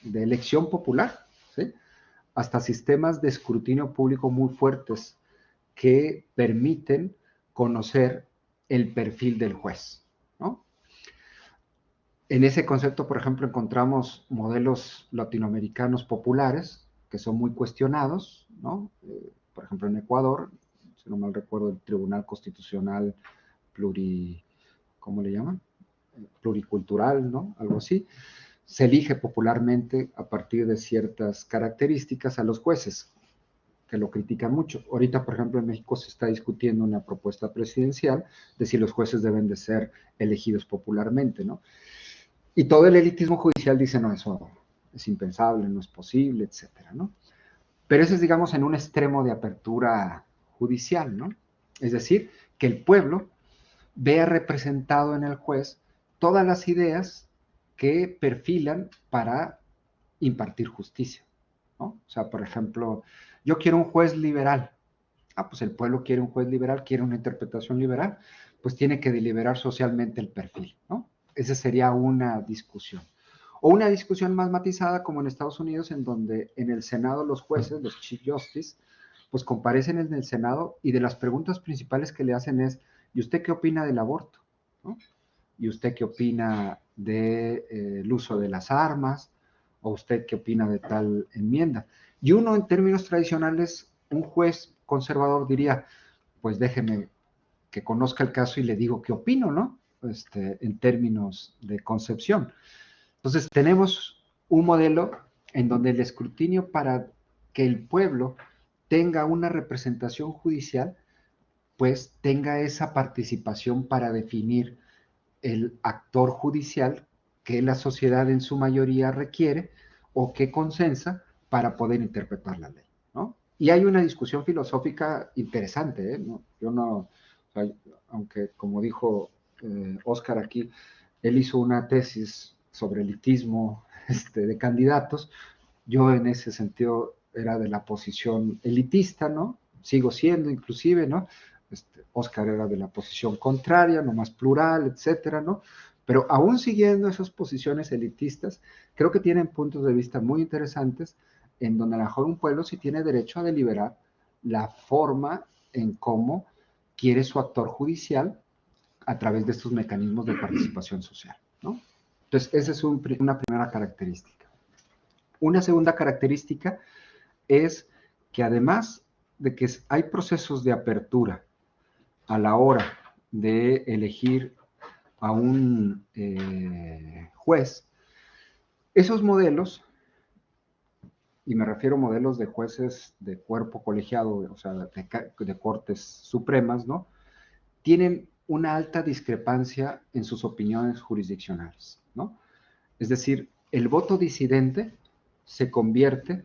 de elección popular, ¿sí?, hasta sistemas de escrutinio público muy fuertes que permiten conocer el perfil del juez, ¿no? En ese concepto, por ejemplo, encontramos modelos latinoamericanos populares que son muy cuestionados, ¿no? Por ejemplo, en Ecuador, si no mal recuerdo, el Tribunal Constitucional ¿cómo le llaman? Pluricultural, ¿no? Algo así. Se elige popularmente a partir de ciertas características a los jueces, que lo critican mucho. Ahorita, por ejemplo, en México se está discutiendo una propuesta presidencial de si los jueces deben de ser elegidos popularmente, ¿no? Y todo el elitismo judicial dice, no, eso es impensable, no es posible, etcétera, ¿no? Pero eso es, digamos, en un extremo de apertura judicial, ¿no? Es decir, que el pueblo vea representado en el juez todas las ideas que perfilan para impartir justicia, ¿no? O sea, por ejemplo, yo quiero un juez liberal. Ah, pues el pueblo quiere un juez liberal, quiere una interpretación liberal, pues tiene que deliberar socialmente el perfil, ¿no? Esa sería una discusión. O una discusión más matizada como en Estados Unidos, en donde en el Senado los jueces, los Chief Justice, pues comparecen en el Senado y de las preguntas principales que le hacen es, ¿y usted qué opina del aborto? ¿No? ¿Y usted qué opina del uso de las armas? ¿O usted qué opina de tal enmienda? Y uno, en términos tradicionales, un juez conservador diría, pues déjeme que conozca el caso y le digo qué opino, ¿no? En términos de concepción. Entonces, tenemos un modelo en donde el escrutinio para que el pueblo tenga una representación judicial, pues tenga esa participación para definir el actor judicial que la sociedad en su mayoría requiere o que consensa para poder interpretar la ley, ¿no? Y hay una discusión filosófica interesante, ¿eh? ¿No? Yo no, o sea, aunque como dijo Oscar aquí, él hizo una tesis sobre elitismo de candidatos, yo en ese sentido era de la posición elitista, ¿no? Sigo siendo inclusive, ¿no? Oscar era de la posición contraria, no más plural, etcétera, ¿no? Pero aún siguiendo esas posiciones elitistas, creo que tienen puntos de vista muy interesantes en donde a lo mejor un pueblo sí tiene derecho a deliberar la forma en cómo quiere su actor judicial a través de estos mecanismos de participación social, ¿no? Entonces, esa es una primera característica. Una segunda característica es que además de que hay procesos de apertura a la hora de elegir a un juez, esos modelos, y me refiero a modelos de jueces de cuerpo colegiado, o sea, de cortes supremas, ¿no? Tienen una alta discrepancia en sus opiniones jurisdiccionales, ¿no? Es decir, el voto disidente se convierte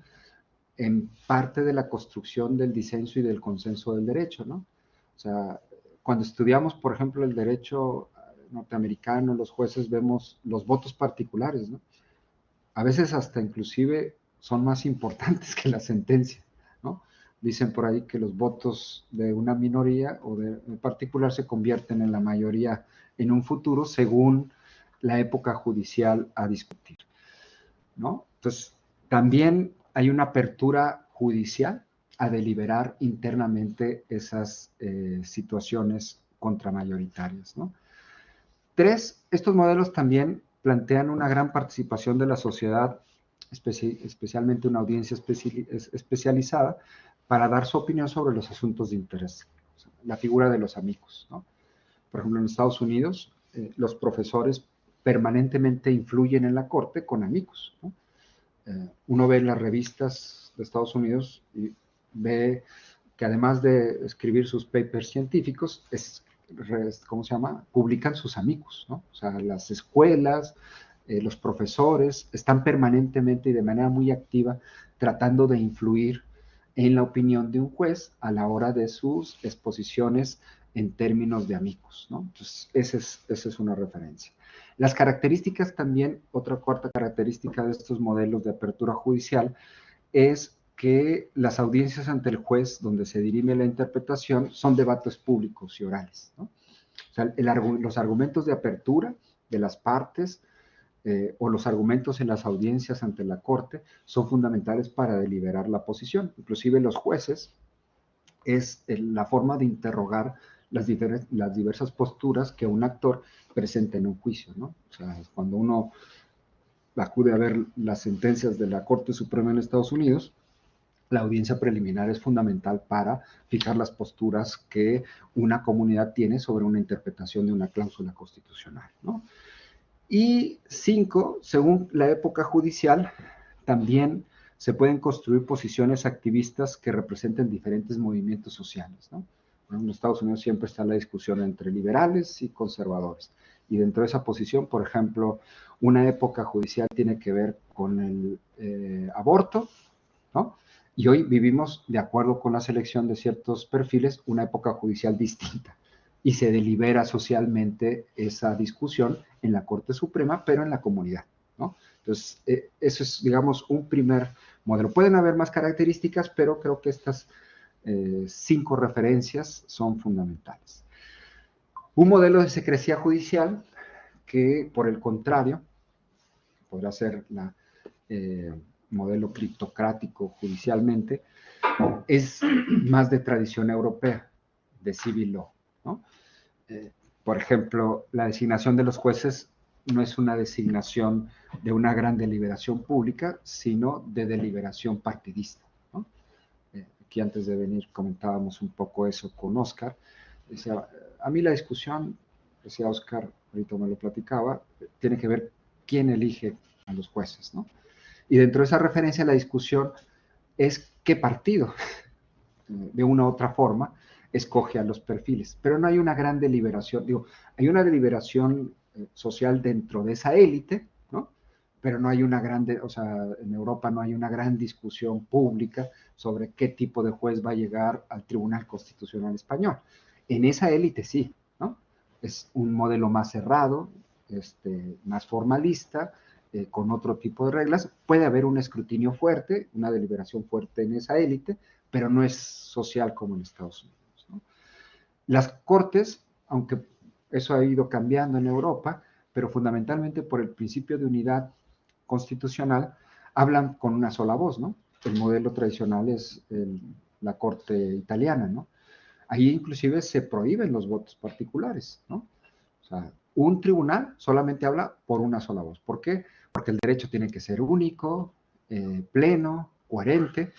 en parte de la construcción del disenso y del consenso del derecho, ¿no? O sea, cuando estudiamos, por ejemplo, el derecho norteamericano, los jueces vemos los votos particulares, ¿no? A veces hasta inclusive son más importantes que la sentencia, ¿no? Dicen por ahí que los votos de una minoría o de en particular se convierten en la mayoría en un futuro según la época judicial a discutir, ¿no? Entonces, también hay una apertura judicial a deliberar internamente esas situaciones contramayoritarias, ¿no? Tres, estos modelos también plantean una gran participación de la sociedad, especialmente una audiencia especializada, para dar su opinión sobre los asuntos de interés. O sea, la figura de los amigos, ¿no? Por ejemplo, en Estados Unidos, los profesores permanentemente influyen en la corte con amigos, ¿no? Uno ve las revistas de Estados Unidos y ve que además de escribir sus papers científicos, ¿cómo se llama? Publican sus amigos, ¿no? O sea, las escuelas, los profesores están permanentemente y de manera muy activa tratando de influir en la opinión de un juez a la hora de sus exposiciones en términos de amigos, ¿no? Entonces, esa es una referencia. Las características también, otra cuarta característica de estos modelos de apertura judicial es que las audiencias ante el juez donde se dirime la interpretación son debates públicos y orales, ¿no? O sea, los argumentos de apertura de las partes o los argumentos en las audiencias ante la corte son fundamentales para deliberar la posición. Inclusive los jueces es la forma de interrogar las diversas posturas que un actor presenta en un juicio, ¿no? O sea, cuando uno acude a ver las sentencias de la Corte Suprema en Estados Unidos, la audiencia preliminar es fundamental para fijar las posturas que una comunidad tiene sobre una interpretación de una cláusula constitucional, ¿no? Y cinco, según la época judicial, también se pueden construir posiciones activistas que representen diferentes movimientos sociales, ¿no? En los Estados Unidos siempre está la discusión entre liberales y conservadores. Y dentro de esa posición, por ejemplo, una época judicial tiene que ver con el aborto, ¿no? Y hoy vivimos, de acuerdo con la selección de ciertos perfiles, una época judicial distinta. Y se delibera socialmente esa discusión en la Corte Suprema, pero en la comunidad, ¿no? Entonces, eso es, digamos, un primer modelo. Pueden haber más características, pero creo que estas 5 referencias son fundamentales. Un modelo de secrecía judicial que, por el contrario, podrá ser la modelo criptocrático judicialmente, es más de tradición europea, de civil law, ¿no? Por ejemplo, la designación de los jueces no es una designación de una gran deliberación pública, sino de deliberación partidista, ¿no? Aquí antes de venir comentábamos un poco eso con Oscar. Decía, a mí la discusión, decía Oscar, ahorita me lo platicaba, tiene que ver quién elige a los jueces, ¿no? Y dentro de esa referencia la discusión es qué partido, de una u otra forma, escoge a los perfiles. Pero no hay una gran deliberación, digo, hay una deliberación social dentro de esa élite, ¿no? Pero no hay una gran, o sea, en Europa no hay una gran discusión pública sobre qué tipo de juez va a llegar al Tribunal Constitucional Español. En esa élite sí, ¿no? Es un modelo más cerrado, más formalista, con otro tipo de reglas. Puede haber un escrutinio fuerte, una deliberación fuerte en esa élite, pero no es social como en Estados Unidos, ¿no? Las cortes, aunque eso ha ido cambiando en Europa, pero fundamentalmente por el principio de unidad constitucional, hablan con una sola voz, ¿no? El modelo tradicional es la corte italiana, ¿no? Ahí inclusive se prohíben los votos particulares, ¿no? O sea, un tribunal solamente habla por una sola voz. ¿Por qué? Porque el derecho tiene que ser único, pleno, coherente,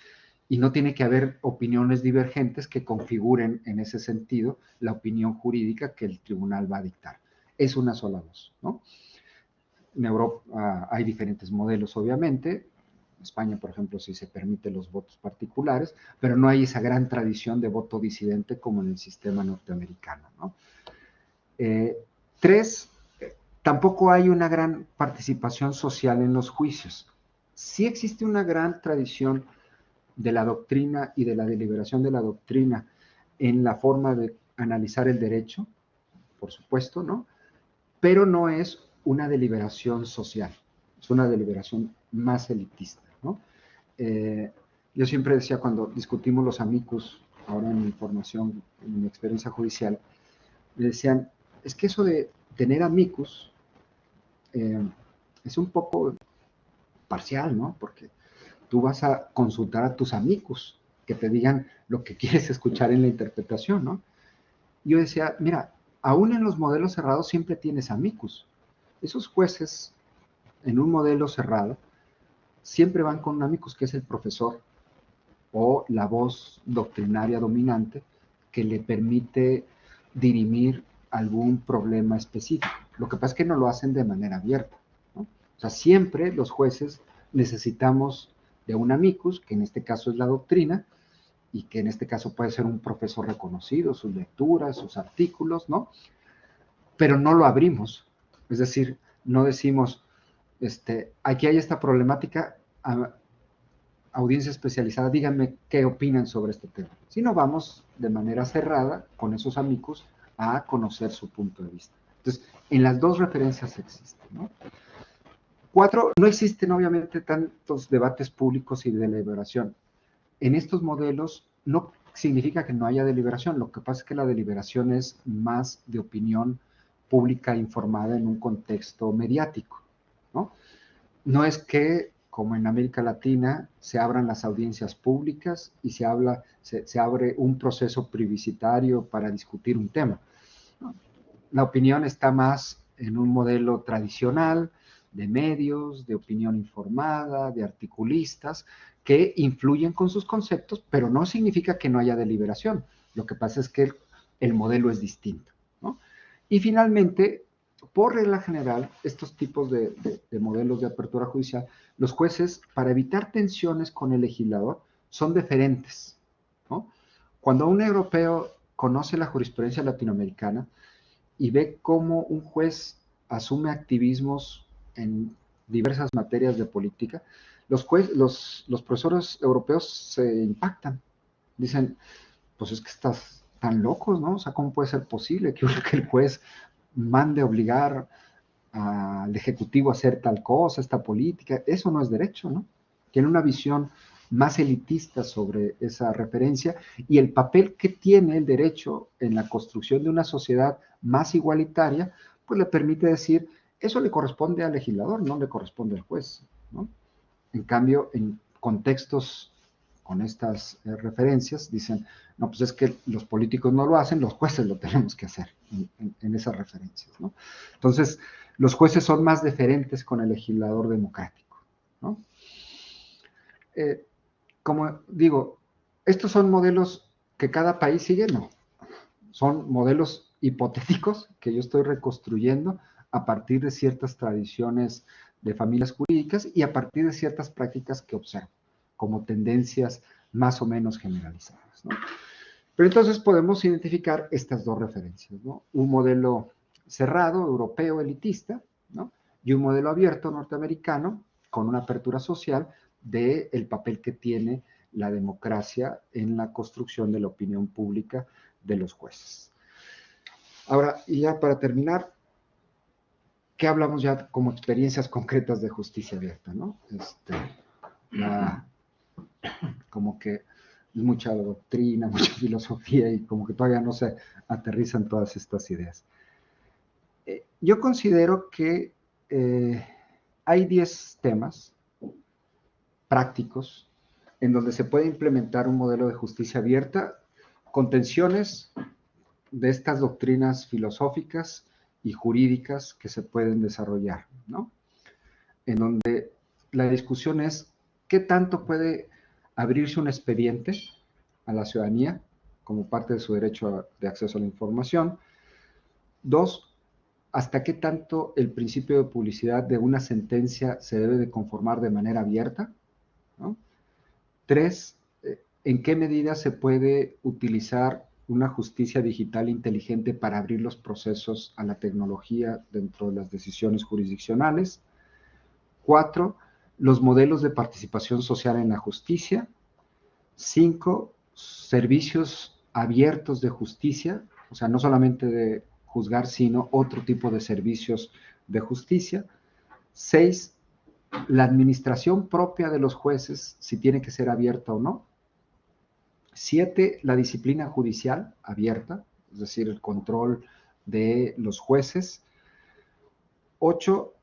y no tiene que haber opiniones divergentes que configuren en ese sentido la opinión jurídica que el tribunal va a dictar. Es una sola voz, ¿no? En Europa hay diferentes modelos, obviamente. En España, por ejemplo, sí se permiten los votos particulares, pero no hay esa gran tradición de voto disidente como en el sistema norteamericano, ¿no? Tres, tampoco hay una gran participación social en los juicios. Sí existe una gran tradición de la doctrina y de la deliberación de la doctrina en la forma de analizar el derecho, por supuesto, ¿no? Pero no es una deliberación social, es una deliberación más elitista, ¿no? Yo siempre decía cuando discutimos los amicus, ahora en mi formación, en mi experiencia judicial, me decían, es que eso de tener amicus es un poco parcial, ¿no? Porque tú vas a consultar a tus amigos que te digan lo que quieres escuchar en la interpretación, ¿no? Yo decía, mira, aún en los modelos cerrados siempre tienes amicus. Esos jueces en un modelo cerrado siempre van con un amicus que es el profesor o la voz doctrinaria dominante que le permite dirimir algún problema específico. Lo que pasa es que no lo hacen de manera abierta, ¿no? O sea, siempre los jueces necesitamos de un amicus, que en este caso es la doctrina, y que en este caso puede ser un profesor reconocido, sus lecturas, sus artículos, ¿no? Pero no lo abrimos. Es decir, no decimos, aquí hay esta problemática, audiencia especializada, díganme qué opinan sobre este tema. Si no, vamos de manera cerrada con esos amigos a conocer su punto de vista. Entonces, en las dos referencias existen, ¿no? Cuatro, no existen obviamente tantos debates públicos y de deliberación. En estos modelos no significa que no haya deliberación, lo que pasa es que la deliberación es más de opinión pública informada en un contexto mediático, ¿no? No es que, como en América Latina, se abran las audiencias públicas y se abre un proceso plebiscitario para discutir un tema. La opinión está más en un modelo tradicional de medios, de opinión informada, de articulistas, que influyen con sus conceptos, pero no significa que no haya deliberación. Lo que pasa es que el modelo es distinto, ¿no? Y finalmente, por regla general, estos tipos de modelos de apertura judicial, los jueces, para evitar tensiones con el legislador, son deferentes, ¿no? Cuando un europeo conoce la jurisprudencia latinoamericana y ve cómo un juez asume activismos en diversas materias de política, los profesores europeos se impactan. Dicen, pues es que estás tan locos, ¿no? O sea, ¿cómo puede ser posible que el juez mande obligar al Ejecutivo a hacer tal cosa, esta política? Eso no es derecho, ¿no? Tiene una visión más elitista sobre esa referencia y el papel que tiene el derecho en la construcción de una sociedad más igualitaria, pues le permite decir, eso le corresponde al legislador, no le corresponde al juez, ¿no? En cambio, en contextos con estas referencias, dicen, no, pues es que los políticos no lo hacen, los jueces lo tenemos que hacer en esas referencias, ¿no? Entonces, los jueces son más deferentes con el legislador democrático, ¿no? Como digo, estos son modelos que cada país sigue, no. Son modelos hipotéticos que yo estoy reconstruyendo a partir de ciertas tradiciones de familias jurídicas y a partir de ciertas prácticas que observo, como tendencias más o menos generalizadas, ¿no? Pero entonces podemos identificar estas dos referencias, ¿no? Un modelo cerrado, europeo, elitista, ¿no? Y un modelo abierto, norteamericano, con una apertura social del papel que tiene la democracia en la construcción de la opinión pública de los jueces. Ahora, y ya para terminar, ¿qué hablamos ya como experiencias concretas de justicia abierta, ¿no? Como que mucha doctrina, mucha filosofía y como que todavía no se aterrizan todas estas ideas. Yo considero que hay 10 temas prácticos en donde se puede implementar un modelo de justicia abierta con tensiones de estas doctrinas filosóficas y jurídicas que se pueden desarrollar, ¿no? En donde la discusión es qué tanto puede abrirse un expediente a la ciudadanía como parte de su derecho de acceso a la información. 2, hasta qué tanto el principio de publicidad de una sentencia se debe de conformar de manera abierta, ¿no? 3, en qué medida se puede utilizar una justicia digital inteligente para abrir los procesos a la tecnología dentro de las decisiones jurisdiccionales. 4, los modelos de participación social en la justicia. 5, servicios abiertos de justicia, o sea, no solamente de juzgar, sino otro tipo de servicios de justicia. 6, la administración propia de los jueces, si tiene que ser abierta o no. 7, la disciplina judicial abierta, es decir, el control de los jueces. 8,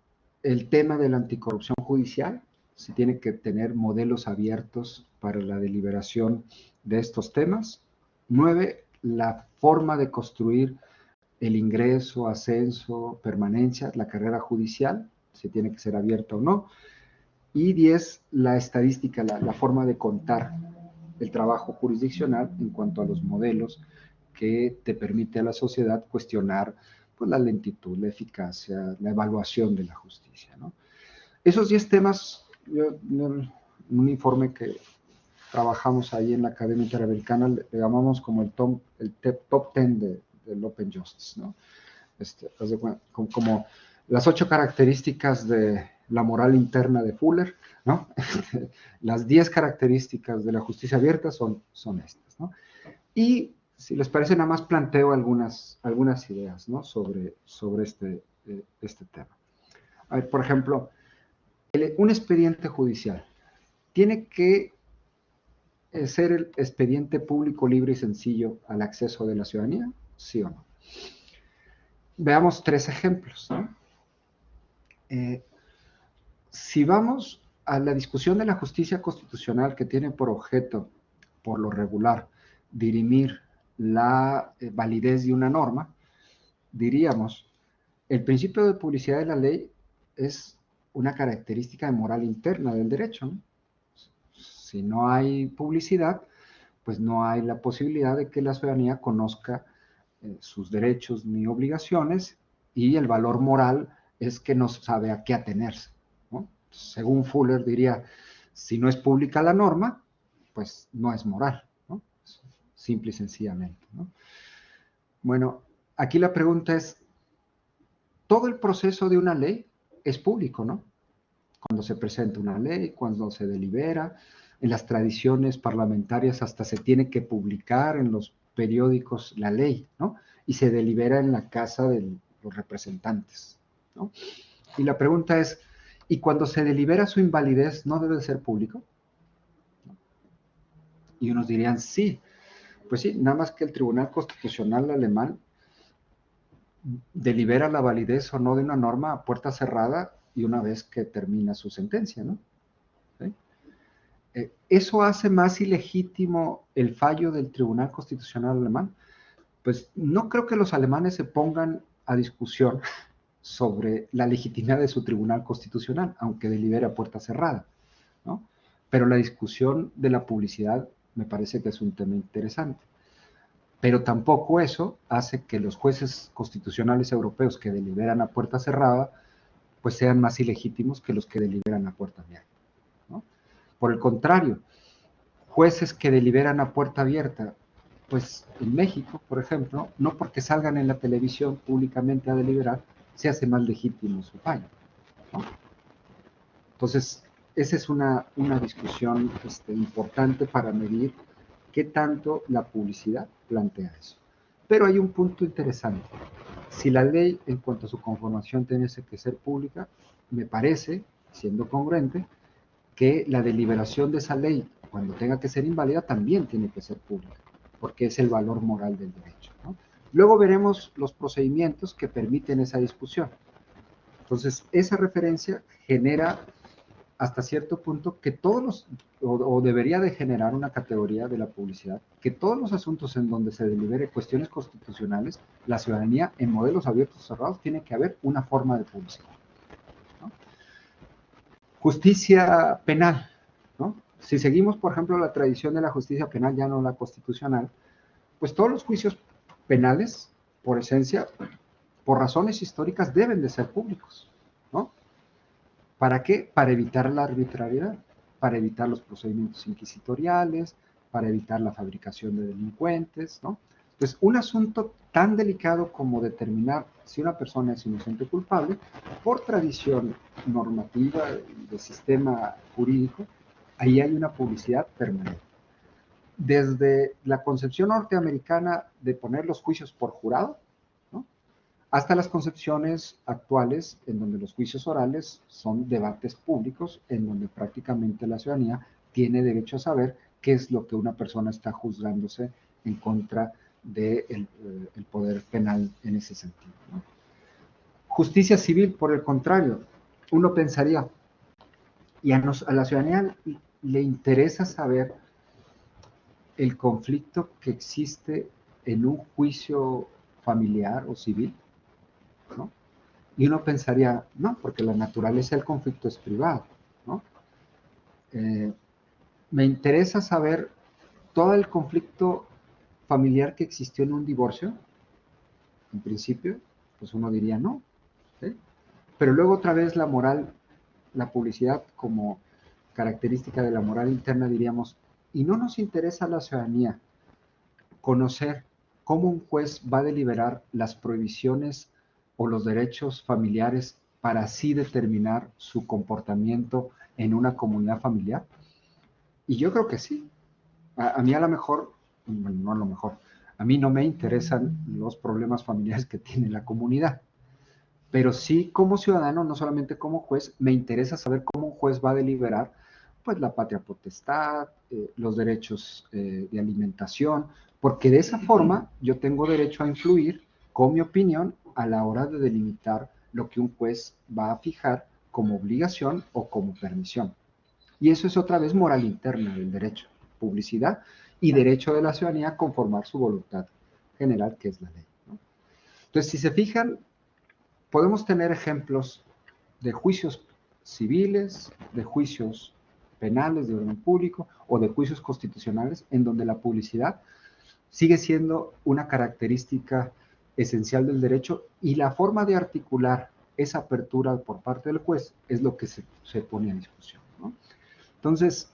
el tema de la anticorrupción judicial, si tiene que tener modelos abiertos para la deliberación de estos temas. 9, la forma de construir el ingreso, ascenso, permanencia, la carrera judicial, si tiene que ser abierta o no. Y 10, la estadística, la forma de contar el trabajo jurisdiccional en cuanto a los modelos que te permite a la sociedad cuestionar pues, la lentitud, la eficacia, la evaluación de la justicia, ¿no? Esos 10 temas, en un informe que trabajamos ahí en la Academia Interamericana, le llamamos como el top 10 del Open Justice, ¿no? Como las 8 características de la moral interna de Fuller, ¿no? Las 10 características de la justicia abierta son estas, ¿no? Y si les parece, nada más planteo algunas ideas, ¿no? sobre este tema. A ver, por ejemplo, un expediente judicial tiene que ser el expediente público, libre y sencillo al acceso de la ciudadanía, ¿sí o no? Veamos 3 ejemplos, ¿no? Si vamos a la discusión de la justicia constitucional que tiene por objeto, por lo regular, dirimir la validez de una norma, diríamos, el principio de publicidad de la ley es una característica de moral interna del derecho, ¿no? Si no hay publicidad, pues no hay la posibilidad de que la ciudadanía conozca sus derechos ni obligaciones, y el valor moral es que no sabe a qué atenerse, ¿no? Según Fuller diría, si no es pública la norma, pues no es moral, ¿no? Simple y sencillamente, ¿no? Bueno, aquí la pregunta es, todo el proceso de una ley es público, ¿no? Cuando se presenta una ley, cuando se delibera, en las tradiciones parlamentarias hasta se tiene que publicar en los periódicos la ley, ¿no? Y se delibera en la casa de los representantes, ¿no? Y la pregunta es, ¿y cuando se delibera su invalidez no debe ser público? Y unos dirían, sí. Pues sí, nada más que el Tribunal Constitucional alemán delibera la validez o no de una norma a puerta cerrada y una vez que termina su sentencia, ¿no? ¿Sí? ¿Eso hace más ilegítimo el fallo del Tribunal Constitucional alemán? Pues no creo que los alemanes se pongan a discusión sobre la legitimidad de su Tribunal Constitucional, aunque delibere a puerta cerrada, ¿no? Pero la discusión de la publicidad me parece que es un tema interesante. Pero tampoco eso hace que los jueces constitucionales europeos que deliberan a puerta cerrada pues sean más ilegítimos que los que deliberan a puerta abierta, ¿no? Por el contrario, jueces que deliberan a puerta abierta, pues en México, por ejemplo, no porque salgan en la televisión públicamente a deliberar, se hace más legítimo su fallo, ¿no? Entonces, esa es una discusión importante para medir qué tanto la publicidad plantea eso. Pero hay un punto interesante. Si la ley, en cuanto a su conformación, tiene que ser pública, me parece, siendo congruente, que la deliberación de esa ley, cuando tenga que ser inválida, también tiene que ser pública, porque es el valor moral del derecho, ¿no? Luego veremos los procedimientos que permiten esa discusión. Entonces, esa referencia genera hasta cierto punto que todos los, o debería de generar una categoría de la publicidad, que todos los asuntos en donde se delibere cuestiones constitucionales, la ciudadanía en modelos abiertos o cerrados tiene que haber una forma de publicidad, ¿no? Justicia penal, ¿no? Si seguimos, por ejemplo, la tradición de la justicia penal, ya no la constitucional, pues todos los juicios penales, por esencia, por razones históricas, deben de ser públicos, ¿no? ¿Para qué? Para evitar la arbitrariedad, para evitar los procedimientos inquisitoriales, para evitar la fabricación de delincuentes, ¿no? Entonces, un asunto tan delicado como determinar si una persona es inocente o culpable, por tradición normativa de sistema jurídico, ahí hay una publicidad permanente. Desde la concepción norteamericana de poner los juicios por jurado, ¿no?, hasta las concepciones actuales en donde los juicios orales son debates públicos, en donde prácticamente la ciudadanía tiene derecho a saber qué es lo que una persona está juzgándose en contra del poder penal en ese sentido, ¿no? Justicia civil, por el contrario, uno pensaría, y a la ciudadanía le interesa saber el conflicto que existe en un juicio familiar o civil, ¿no? Y uno pensaría, no, porque la naturaleza del conflicto es privado, ¿no? Me interesa saber todo el conflicto familiar que existió en un divorcio. En principio, pues uno diría no, ¿sí? Pero luego otra vez la moral, la publicidad como característica de la moral interna diríamos, ¿y no nos interesa a la ciudadanía conocer cómo un juez va a deliberar las prohibiciones o los derechos familiares para así determinar su comportamiento en una comunidad familiar? Y yo creo que sí. A mí a lo mejor, bueno, no a lo mejor, a mí no me interesan los problemas familiares que tiene la comunidad, pero sí como ciudadano, no solamente como juez, me interesa saber cómo un juez va a deliberar pues la patria potestad, los derechos de alimentación, porque de esa forma yo tengo derecho a influir con mi opinión a la hora de delimitar lo que un juez va a fijar como obligación o como permisión. Y eso es otra vez moral interna del derecho, publicidad y derecho de la ciudadanía a conformar su voluntad general, que es la ley, ¿no? Entonces, si se fijan, podemos tener ejemplos de juicios civiles, de juicios penales de orden público o de juicios constitucionales en donde la publicidad sigue siendo una característica esencial del derecho y la forma de articular esa apertura por parte del juez es lo que se pone en discusión, ¿no? Entonces,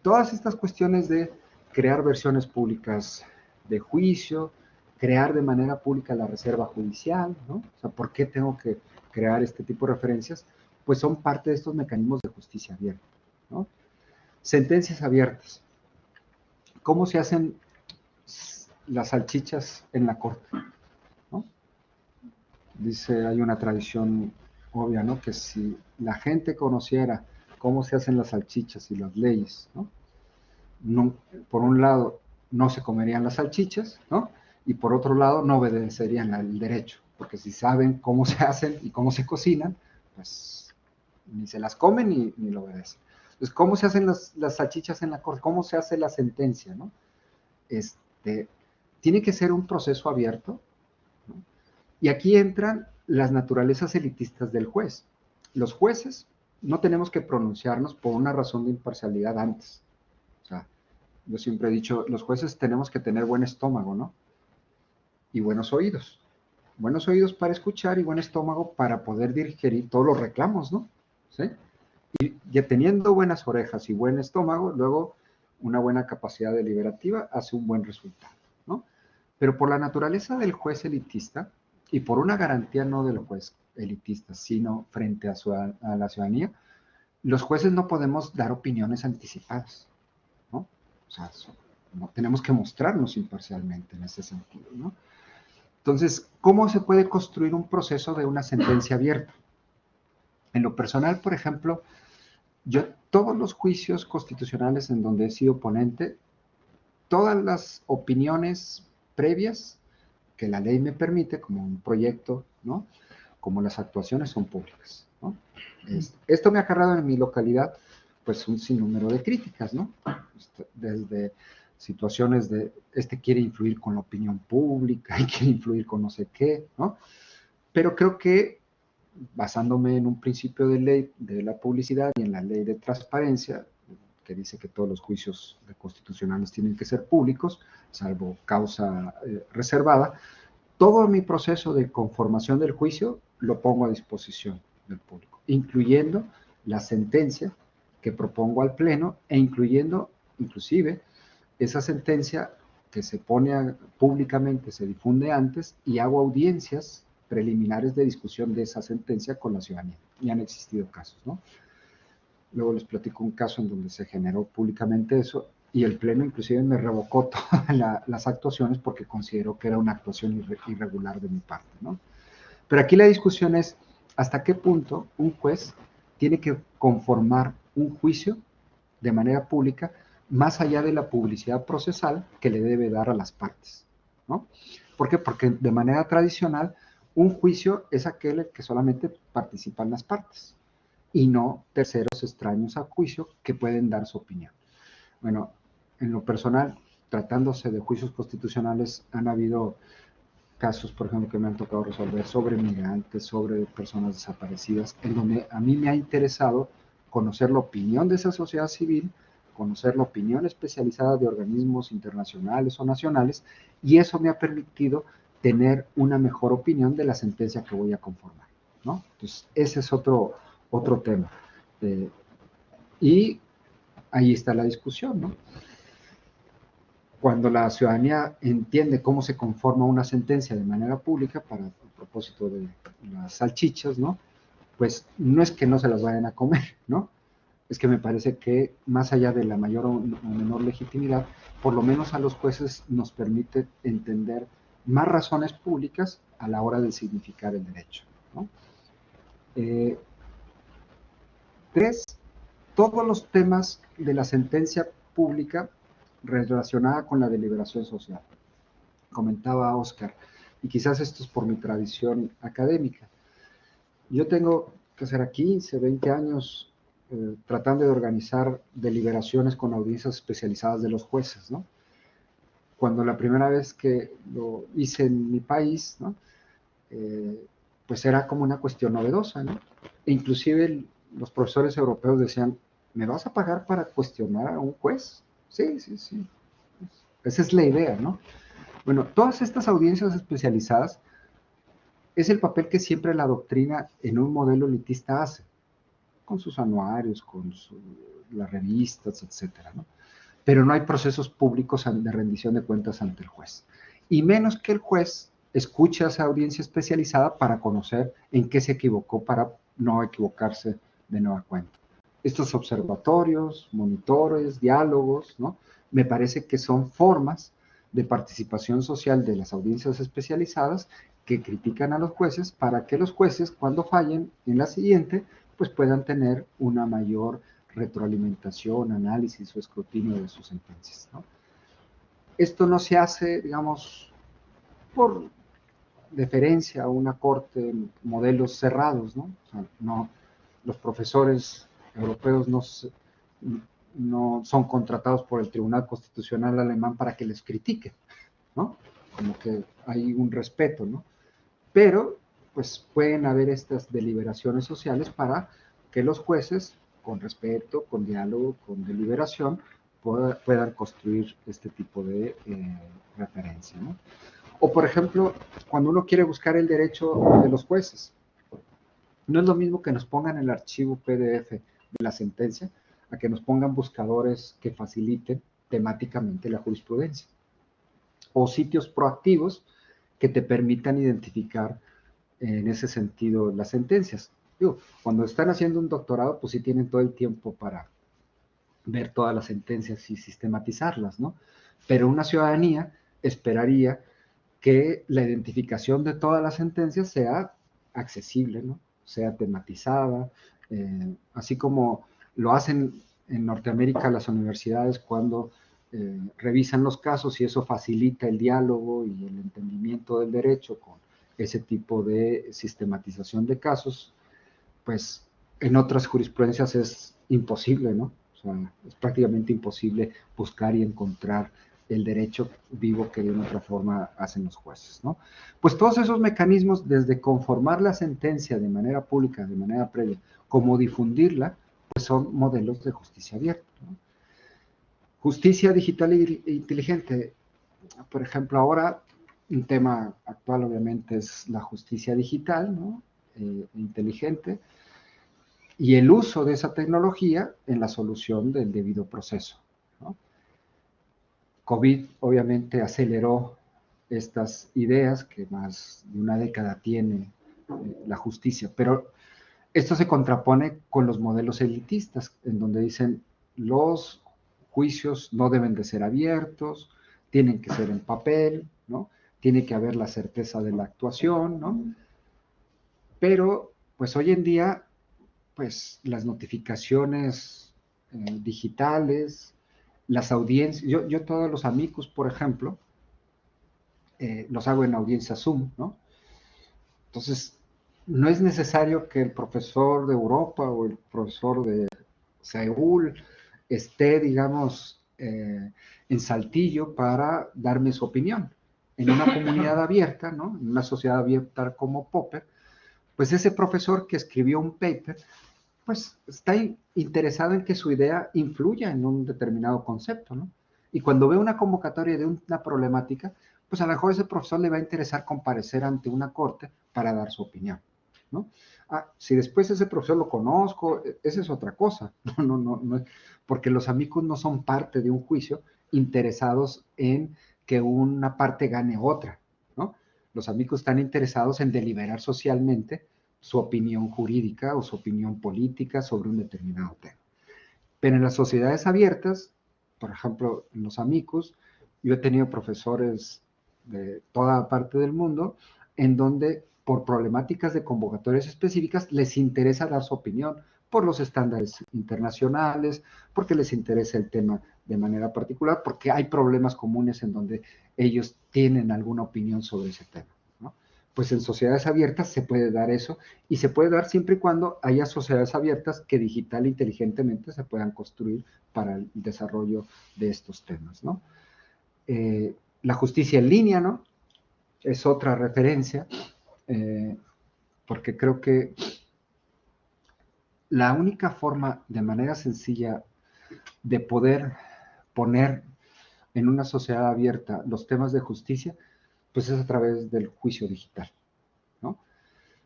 todas estas cuestiones de crear versiones públicas de juicio, crear de manera pública la reserva judicial, ¿no? O sea, ¿por qué tengo que crear este tipo de referencias? Pues son parte de estos mecanismos de justicia abierta, ¿no? Sentencias abiertas. ¿Cómo se hacen las salchichas en la corte, ¿no? Dice, hay una tradición obvia, ¿no? Que si la gente conociera cómo se hacen las salchichas y las leyes, ¿no? No, por un lado, no se comerían las salchichas, ¿no? Y por otro lado, no obedecerían el derecho, porque si saben cómo se hacen y cómo se cocinan, pues ni se las comen ni lo obedecen. Entonces, ¿cómo se hacen las salchichas en la corte? ¿Cómo se hace la sentencia, no? Tiene que ser un proceso abierto, ¿no? Y aquí entran las naturalezas elitistas del juez. Los jueces no tenemos que pronunciarnos por una razón de imparcialidad antes. O sea, yo siempre he dicho, los jueces tenemos que tener buen estómago, ¿no? Y buenos oídos. buenos oídos para escuchar y buen estómago para poder digerir todos los reclamos, ¿no? ¿Sí? Y teniendo buenas orejas y buen estómago, luego una buena capacidad deliberativa hace un buen resultado, ¿no? Pero por la naturaleza del juez elitista y por una garantía no del juez elitista, sino frente a la ciudadanía, los jueces no podemos dar opiniones anticipadas, ¿no? O sea, no, tenemos que mostrarnos imparcialmente en ese sentido, ¿no? Entonces, ¿cómo se puede construir un proceso de una sentencia abierta? En lo personal, por ejemplo, yo todos los juicios constitucionales en donde he sido ponente, todas las opiniones previas que la ley me permite, como un proyecto, ¿no? Como las actuaciones son públicas, ¿no? Esto me ha acarreado en mi localidad, pues un sinnúmero de críticas, ¿no? Desde situaciones de, quiere influir con la opinión pública y quiere influir con no sé qué, ¿no? Pero creo que basándome en un principio de ley de la publicidad y en la ley de transparencia, que dice que todos los juicios constitucionales tienen que ser públicos, salvo causa reservada, todo mi proceso de conformación del juicio lo pongo a disposición del público, incluyendo la sentencia que propongo al Pleno e incluyendo, inclusive, esa sentencia que se pone públicamente, se difunde antes y hago audiencias preliminares de discusión de esa sentencia con la ciudadanía. Y han existido casos, ¿no? Luego les platico un caso en donde se generó públicamente eso y el Pleno inclusive me revocó todas las actuaciones porque consideró que era una actuación irregular de mi parte, ¿no? Pero aquí la discusión es hasta qué punto un juez tiene que conformar un juicio de manera pública más allá de la publicidad procesal que le debe dar a las partes, ¿no? ¿Por qué? Porque de manera tradicional un juicio es aquel en que solamente participan las partes y no terceros extraños al juicio que pueden dar su opinión. Bueno, en lo personal, tratándose de juicios constitucionales, han habido casos, por ejemplo, que me han tocado resolver sobre migrantes, sobre personas desaparecidas, en donde a mí me ha interesado conocer la opinión de esa sociedad civil, conocer la opinión especializada de organismos internacionales o nacionales, y eso me ha permitido tener una mejor opinión de la sentencia que voy a conformar, ¿no? Entonces, ese es otro tema. Y ahí está la discusión, ¿no? Cuando la ciudadanía entiende cómo se conforma una sentencia de manera pública, para el propósito de las salchichas, ¿no? Pues no es que no se las vayan a comer, ¿no? Es que me parece que más allá de la mayor o menor legitimidad, por lo menos a los jueces nos permite entender más razones públicas a la hora de significar el derecho, ¿no? Tres, todos los temas de la sentencia pública relacionada con la deliberación social. Comentaba Oscar, y quizás esto es por mi tradición académica. Yo tengo que será 15, 20 años tratando de organizar deliberaciones con audiencias especializadas de los jueces, ¿no? Cuando la primera vez que lo hice en mi país, ¿no? Pues era como una cuestión novedosa, ¿no? E inclusive los profesores europeos decían, ¿me vas a pagar para cuestionar a un juez? Sí, sí, sí. Esa es la idea, ¿no? Bueno, todas estas audiencias especializadas es el papel que siempre la doctrina en un modelo elitista hace, con sus anuarios, con las revistas, etcétera, ¿no? Pero no hay procesos públicos de rendición de cuentas ante el juez. Y menos que el juez escuche a esa audiencia especializada para conocer en qué se equivocó para no equivocarse de nueva cuenta. Estos observatorios, monitores, diálogos, ¿no? Me parece que son formas de participación social de las audiencias especializadas que critican a los jueces para que los jueces, cuando fallen en la siguiente, pues puedan tener una mayor retroalimentación, análisis o escrutinio de sus sentencias, ¿no? Esto no se hace, digamos, por deferencia a una corte, modelos cerrados, ¿no? O sea, no, los profesores europeos no son contratados por el Tribunal Constitucional alemán para que les critiquen, ¿no? Como que hay un respeto, ¿no? Pero, pues pueden haber estas deliberaciones sociales para que los jueces, con respeto, con diálogo, con deliberación, puedan construir este tipo de referencia, ¿no? O, por ejemplo, cuando uno quiere buscar el derecho de los jueces, no es lo mismo que nos pongan el archivo PDF de la sentencia a que nos pongan buscadores que faciliten temáticamente la jurisprudencia o sitios proactivos que te permitan identificar en ese sentido las sentencias. Digo, cuando están haciendo un doctorado, pues sí tienen todo el tiempo para ver todas las sentencias y sistematizarlas, ¿no? Pero una ciudadanía esperaría que la identificación de todas las sentencias sea accesible, ¿no? Sea tematizada, así como lo hacen en Norteamérica las universidades cuando revisan los casos y eso facilita el diálogo y el entendimiento del derecho con ese tipo de sistematización de casos, pues en otras jurisprudencias es imposible, ¿no? O sea, es prácticamente imposible buscar y encontrar el derecho vivo que de una otra forma hacen los jueces, ¿no? Pues todos esos mecanismos, desde conformar la sentencia de manera pública, de manera previa, como difundirla, pues son modelos de justicia abierta, ¿no? Justicia digital e inteligente. Por ejemplo, ahora un tema actual obviamente es la justicia digital, ¿no? Inteligente, y el uso de esa tecnología en la solución del debido proceso, ¿no? COVID obviamente aceleró estas ideas que más de una década tiene la justicia, pero esto se contrapone con los modelos elitistas, en donde dicen los juicios no deben de ser abiertos, tienen que ser en papel, ¿no? Tiene que haber la certeza de la actuación, ¿no? Pero, pues hoy en día, pues las notificaciones digitales, las audiencias, yo todos los amigos, por ejemplo, los hago en audiencia Zoom, ¿no? Entonces, no es necesario que el profesor de Europa o el profesor de Seúl esté, digamos, en Saltillo para darme su opinión. En una comunidad abierta, ¿no? En una sociedad abierta como Popper, pues ese profesor que escribió un paper, pues está interesado en que su idea influya en un determinado concepto, ¿no? Y cuando ve una convocatoria de una problemática, pues a lo mejor ese profesor le va a interesar comparecer ante una corte para dar su opinión, ¿no? Ah, si después ese profesor lo conozco, esa es otra cosa, no, porque los amigos no son parte de un juicio interesados en que una parte gane otra, ¿no? Los amigos están interesados en deliberar socialmente su opinión jurídica o su opinión política sobre un determinado tema. Pero en las sociedades abiertas, por ejemplo, en los amigos, yo he tenido profesores de toda parte del mundo en donde por problemáticas de convocatorias específicas les interesa dar su opinión por los estándares internacionales, porque les interesa el tema de manera particular, porque hay problemas comunes en donde ellos tienen alguna opinión sobre ese tema, ¿no? Pues en sociedades abiertas se puede dar eso y se puede dar siempre y cuando haya sociedades abiertas que digital e inteligentemente se puedan construir para el desarrollo de estos temas, ¿no? La justicia en línea, ¿no? Es otra referencia, porque creo que la única forma de manera sencilla de poder poner en una sociedad abierta los temas de justicia, pues es a través del juicio digital, ¿no?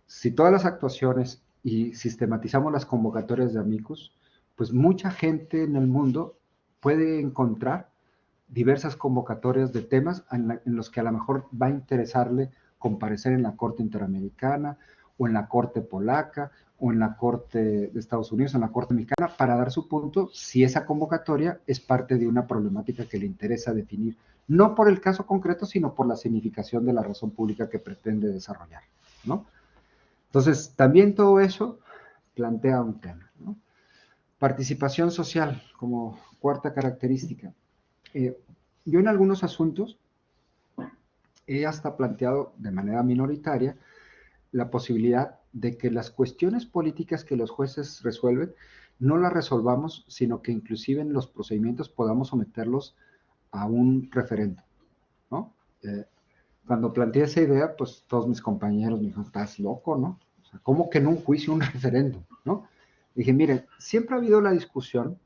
Si todas las actuaciones y sistematizamos las convocatorias de amigos, pues mucha gente en el mundo puede encontrar diversas convocatorias de temas en los que a lo mejor va a interesarle comparecer en la Corte Interamericana o en la Corte Polaca o en la Corte de Estados Unidos, en la Corte Mexicana, para dar su punto si esa convocatoria es parte de una problemática que le interesa definir, no por el caso concreto, sino por la significación de la razón pública que pretende desarrollar, ¿no? Entonces, también todo eso plantea un tema, ¿no? Participación social como cuarta característica. Yo en algunos asuntos he hasta planteado de manera minoritaria la posibilidad de que las cuestiones políticas que los jueces resuelven no las resolvamos, sino que inclusive en los procedimientos podamos someterlos a un referendo, ¿no? Cuando planteé esa idea, pues todos mis compañeros me dijeron, estás loco, ¿no? O sea, ¿cómo que en un juicio un referéndum, ¿no? Dije, miren, siempre ha habido la discusión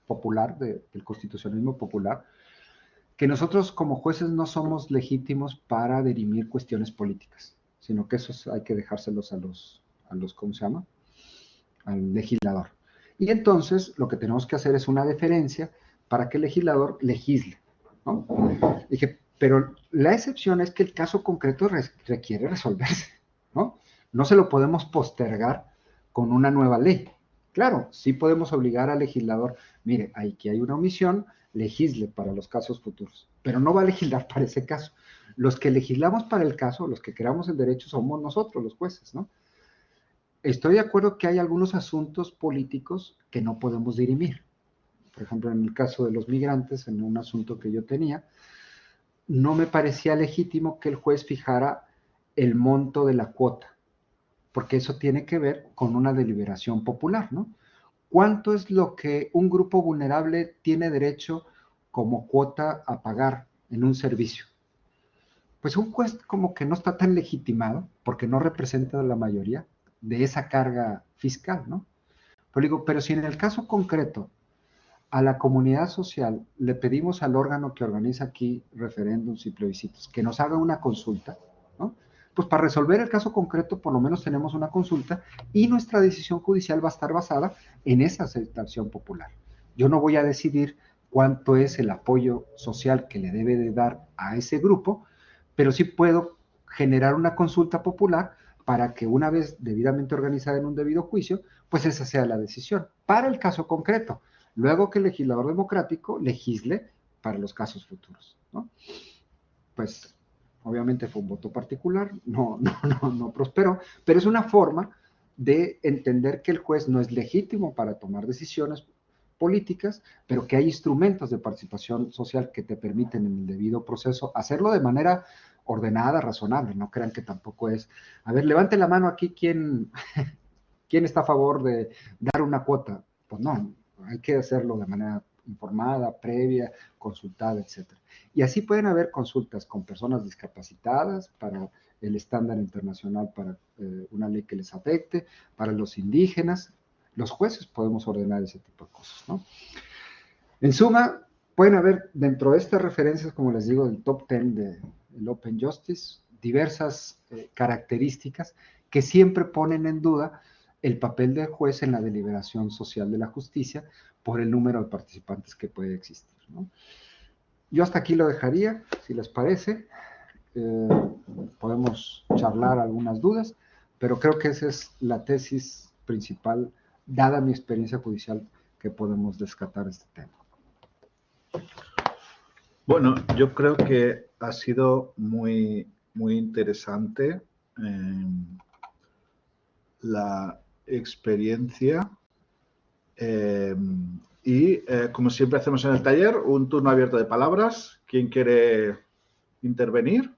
popular, del constitucionalismo popular, que nosotros como jueces no somos legítimos para dirimir cuestiones políticas, sino que eso hay que dejárselos a los, ¿cómo se llama? Al legislador. Y entonces lo que tenemos que hacer es una deferencia para que el legislador legisle, ¿no? Dije, pero la excepción es que el caso concreto requiere resolverse, ¿no? No se lo podemos postergar con una nueva ley. Claro, sí podemos obligar al legislador, mire, aquí hay una omisión, legisle para los casos futuros, pero no va a legislar para ese caso. Los que legislamos para el caso, los que creamos el derecho, somos nosotros, los jueces, ¿no? Estoy de acuerdo que hay algunos asuntos políticos que no podemos dirimir. Por ejemplo, en el caso de los migrantes, en un asunto que yo tenía, no me parecía legítimo que el juez fijara el monto de la cuota, porque eso tiene que ver con una deliberación popular, ¿no? ¿Cuánto es lo que un grupo vulnerable tiene derecho como cuota a pagar en un servicio? Pues un juez como que no está tan legitimado, porque no representa a la mayoría de esa carga fiscal, ¿no? Pero digo, pero si en el caso concreto a la comunidad social le pedimos al órgano que organiza aquí referéndums y plebiscitos que nos haga una consulta, ¿no? Pues para resolver el caso concreto por lo menos tenemos una consulta y nuestra decisión judicial va a estar basada en esa aceptación popular. Yo no voy a decidir cuánto es el apoyo social que le debe de dar a ese grupo, pero sí puedo generar una consulta popular para que una vez debidamente organizada en un debido juicio, pues esa sea la decisión para el caso concreto. Luego que el legislador democrático legisle para los casos futuros, ¿no? Pues obviamente fue un voto particular, no prosperó, pero es una forma de entender que el juez no es legítimo para tomar decisiones políticas, pero que hay instrumentos de participación social que te permiten en el debido proceso hacerlo de manera ordenada, razonable. No crean que tampoco es, a ver, levante la mano aquí quién está a favor de dar una cuota. Pues no, hay que hacerlo de manera informada, previa, consultada, etcétera. Y así pueden haber consultas con personas discapacitadas para el estándar internacional para una ley que les afecte, para los indígenas. Los jueces podemos ordenar ese tipo de cosas, ¿no? En suma, pueden haber dentro de estas referencias, como les digo, del top 10 del Open Justice, diversas características que siempre ponen en duda el papel del juez en la deliberación social de la justicia por el número de participantes que puede existir, ¿no? Yo hasta aquí lo dejaría, si les parece. Eh, Podemos charlar algunas dudas, pero creo que esa es la tesis principal, dada mi experiencia judicial, que podemos descartar este tema. Bueno, yo creo que ha sido muy, muy interesante la experiencia y como siempre hacemos en el taller, un turno abierto de palabras. ¿Quién quiere intervenir?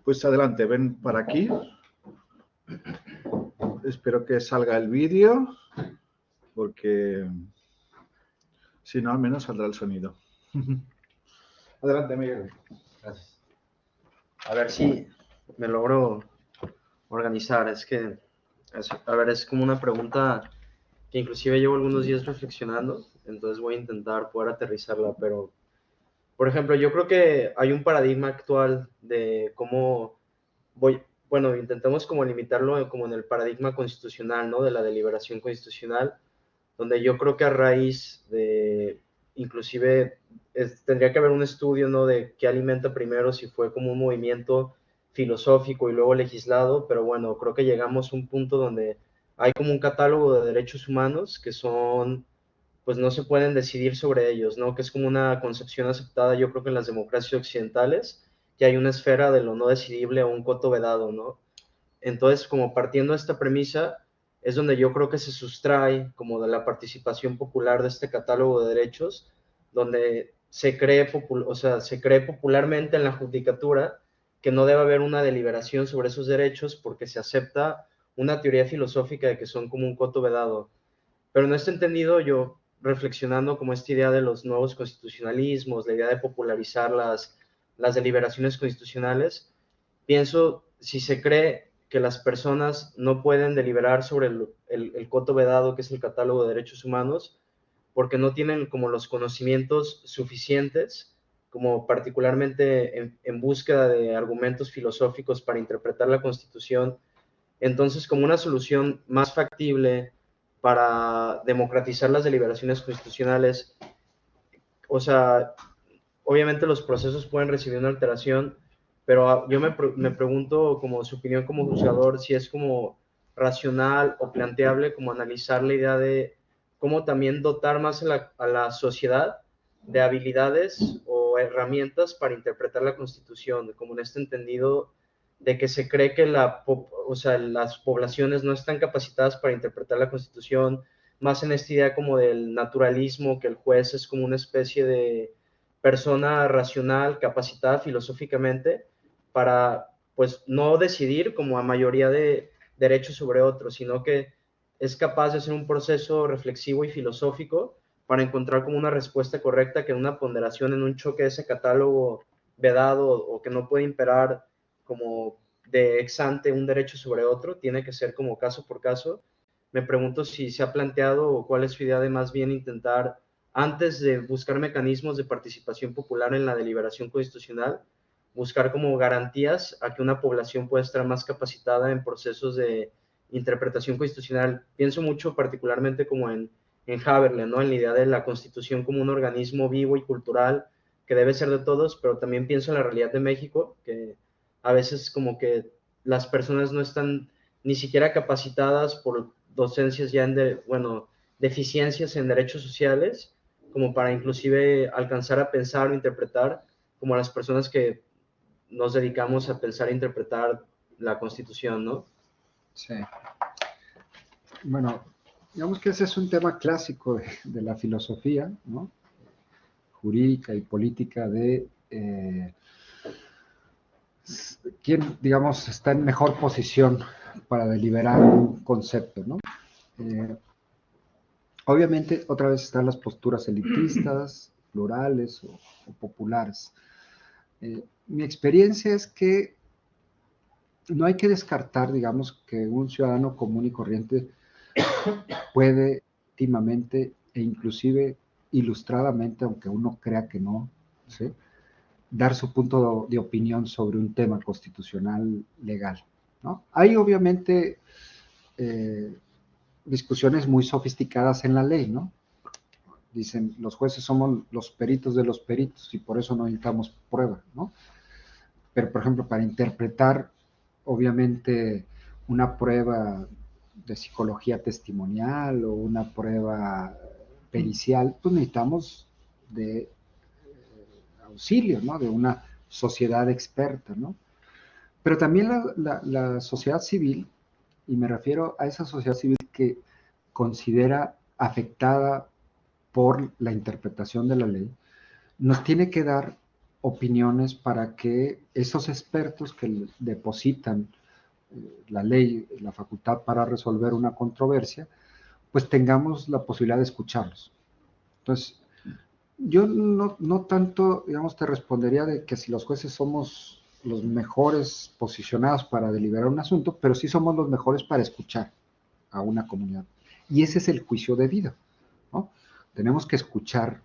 Pues adelante, ven para aquí. Espero que salga el vídeo, porque si no, al menos saldrá el sonido. Adelante, Miguel. Gracias. A ver si me logro organizar. A ver, es como una pregunta que inclusive llevo algunos días reflexionando, entonces voy a intentar poder aterrizarla, pero, por ejemplo, yo creo que hay un paradigma actual de cómo bueno, intentamos como limitarlo como en el paradigma constitucional, ¿no? De la deliberación constitucional, donde yo creo que a raíz de, inclusive, tendría que haber un estudio, ¿no? De qué alimenta primero, si fue como un movimiento filosófico y luego legislado, pero bueno, creo que llegamos a un punto donde hay como un catálogo de derechos humanos que son, pues no se pueden decidir sobre ellos, ¿no? Que es como una concepción aceptada, yo creo que en las democracias occidentales, que hay una esfera de lo no decidible o un coto vedado, ¿no? Entonces, como partiendo de esta premisa, es donde yo creo que se sustrae como de la participación popular de este catálogo de derechos, donde se cree popularmente en la judicatura que no debe haber una deliberación sobre esos derechos porque se acepta una teoría filosófica de que son como un coto vedado. Pero no está entendido, yo reflexionando como esta idea de los nuevos constitucionalismos, la idea de popularizar las deliberaciones constitucionales, pienso, si se cree que las personas no pueden deliberar sobre el coto vedado, que es el catálogo de derechos humanos, porque no tienen como los conocimientos suficientes, como particularmente en búsqueda de argumentos filosóficos para interpretar la Constitución. Entonces, como una solución más factible para democratizar las deliberaciones constitucionales, o sea, obviamente los procesos pueden recibir una alteración, pero yo me pregunto como su opinión como juzgador, si es como racional o planteable como analizar la idea de cómo también dotar más a la sociedad de habilidades o herramientas para interpretar la Constitución, como en este entendido de que se cree que o sea, las poblaciones no están capacitadas para interpretar la Constitución, más en esta idea como del naturalismo, que el juez es como una especie de persona racional, capacitada filosóficamente para, pues, no decidir como a mayoría de derechos sobre otros, sino que es capaz de hacer un proceso reflexivo y filosófico para encontrar como una respuesta correcta que en una ponderación, en un choque de ese catálogo vedado o que no puede imperar como de ex ante un derecho sobre otro, tiene que ser como caso por caso. Me pregunto si se ha planteado o cuál es su idea de más bien intentar, antes de buscar mecanismos de participación popular en la deliberación constitucional, buscar como garantías a que una población pueda estar más capacitada en procesos de interpretación constitucional. Pienso mucho particularmente como en Haberle, ¿no? En la idea de la Constitución como un organismo vivo y cultural que debe ser de todos, pero también pienso en la realidad de México, que a veces como que las personas no están ni siquiera capacitadas por docencias ya bueno, deficiencias en derechos sociales, como para inclusive alcanzar a pensar o interpretar como las personas que nos dedicamos a pensar e interpretar la Constitución, ¿no? Sí. Bueno, digamos que ese es un tema clásico de la filosofía, ¿no? Jurídica y política de quién, digamos, está en mejor posición para deliberar un concepto, ¿no? Obviamente, otra vez están las posturas elitistas, plurales o populares. Mi experiencia es que no hay que descartar, digamos, que un ciudadano común y corriente puede íntimamente e inclusive ilustradamente, aunque uno crea que no, ¿sí?, dar su punto de opinión sobre un tema constitucional legal, ¿no? Hay obviamente discusiones muy sofisticadas en la ley, ¿no? Dicen, los jueces somos los peritos de los peritos y por eso no necesitamos prueba, ¿no? Pero, por ejemplo, para interpretar, obviamente, una prueba de psicología testimonial o una prueba pericial, pues necesitamos de auxilio, ¿no? De una sociedad experta, ¿no? Pero también la sociedad civil, y me refiero a esa sociedad civil que considera afectada por la interpretación de la ley, nos tiene que dar opiniones para que esos expertos que depositan la ley, la facultad para resolver una controversia, pues tengamos la posibilidad de escucharlos. Entonces, yo no tanto, digamos, te respondería de que si los jueces somos los mejores posicionados para deliberar un asunto, pero sí somos los mejores para escuchar a una comunidad. Y ese es el juicio debido, ¿no? Tenemos que escuchar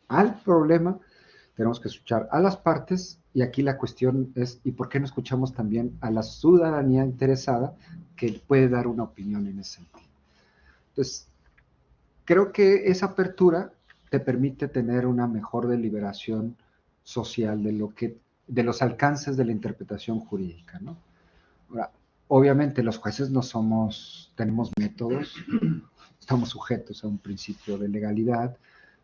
al problema, tenemos que escuchar a las partes, y aquí la cuestión es, ¿y por qué no escuchamos también a la ciudadanía interesada que puede dar una opinión en ese sentido? Entonces, creo que esa apertura te permite tener una mejor deliberación social de los alcances de la interpretación jurídica, ¿no? Ahora, obviamente los jueces no tenemos métodos, estamos sujetos a un principio de legalidad,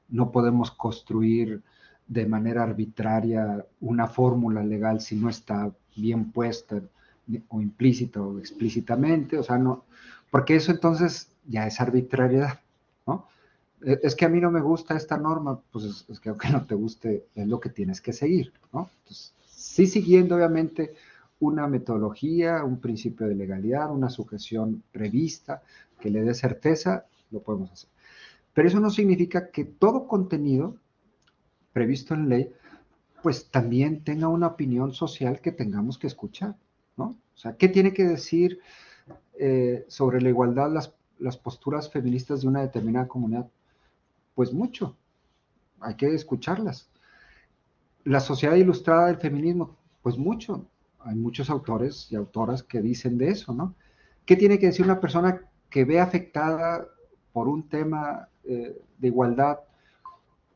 no podemos construir de manera arbitraria una fórmula legal si no está bien puesta o implícita o explícitamente, o sea, no, porque eso entonces ya es arbitrariedad, ¿no? Es que a mí no me gusta esta norma, pues es que aunque no te guste, es lo que tienes que seguir, ¿no? Entonces, sí siguiendo obviamente una metodología, un principio de legalidad, una sujeción prevista que le dé certeza, lo podemos hacer. Pero eso no significa que todo contenido previsto en ley, pues también tenga una opinión social que tengamos que escuchar, ¿no? O sea, ¿qué tiene que decir sobre la igualdad las posturas feministas de una determinada comunidad? Pues mucho, hay que escucharlas. La Sociedad Ilustrada del Feminismo, pues mucho. Hay muchos autores y autoras que dicen de eso, ¿no? ¿Qué tiene que decir una persona que ve afectada por un tema de igualdad?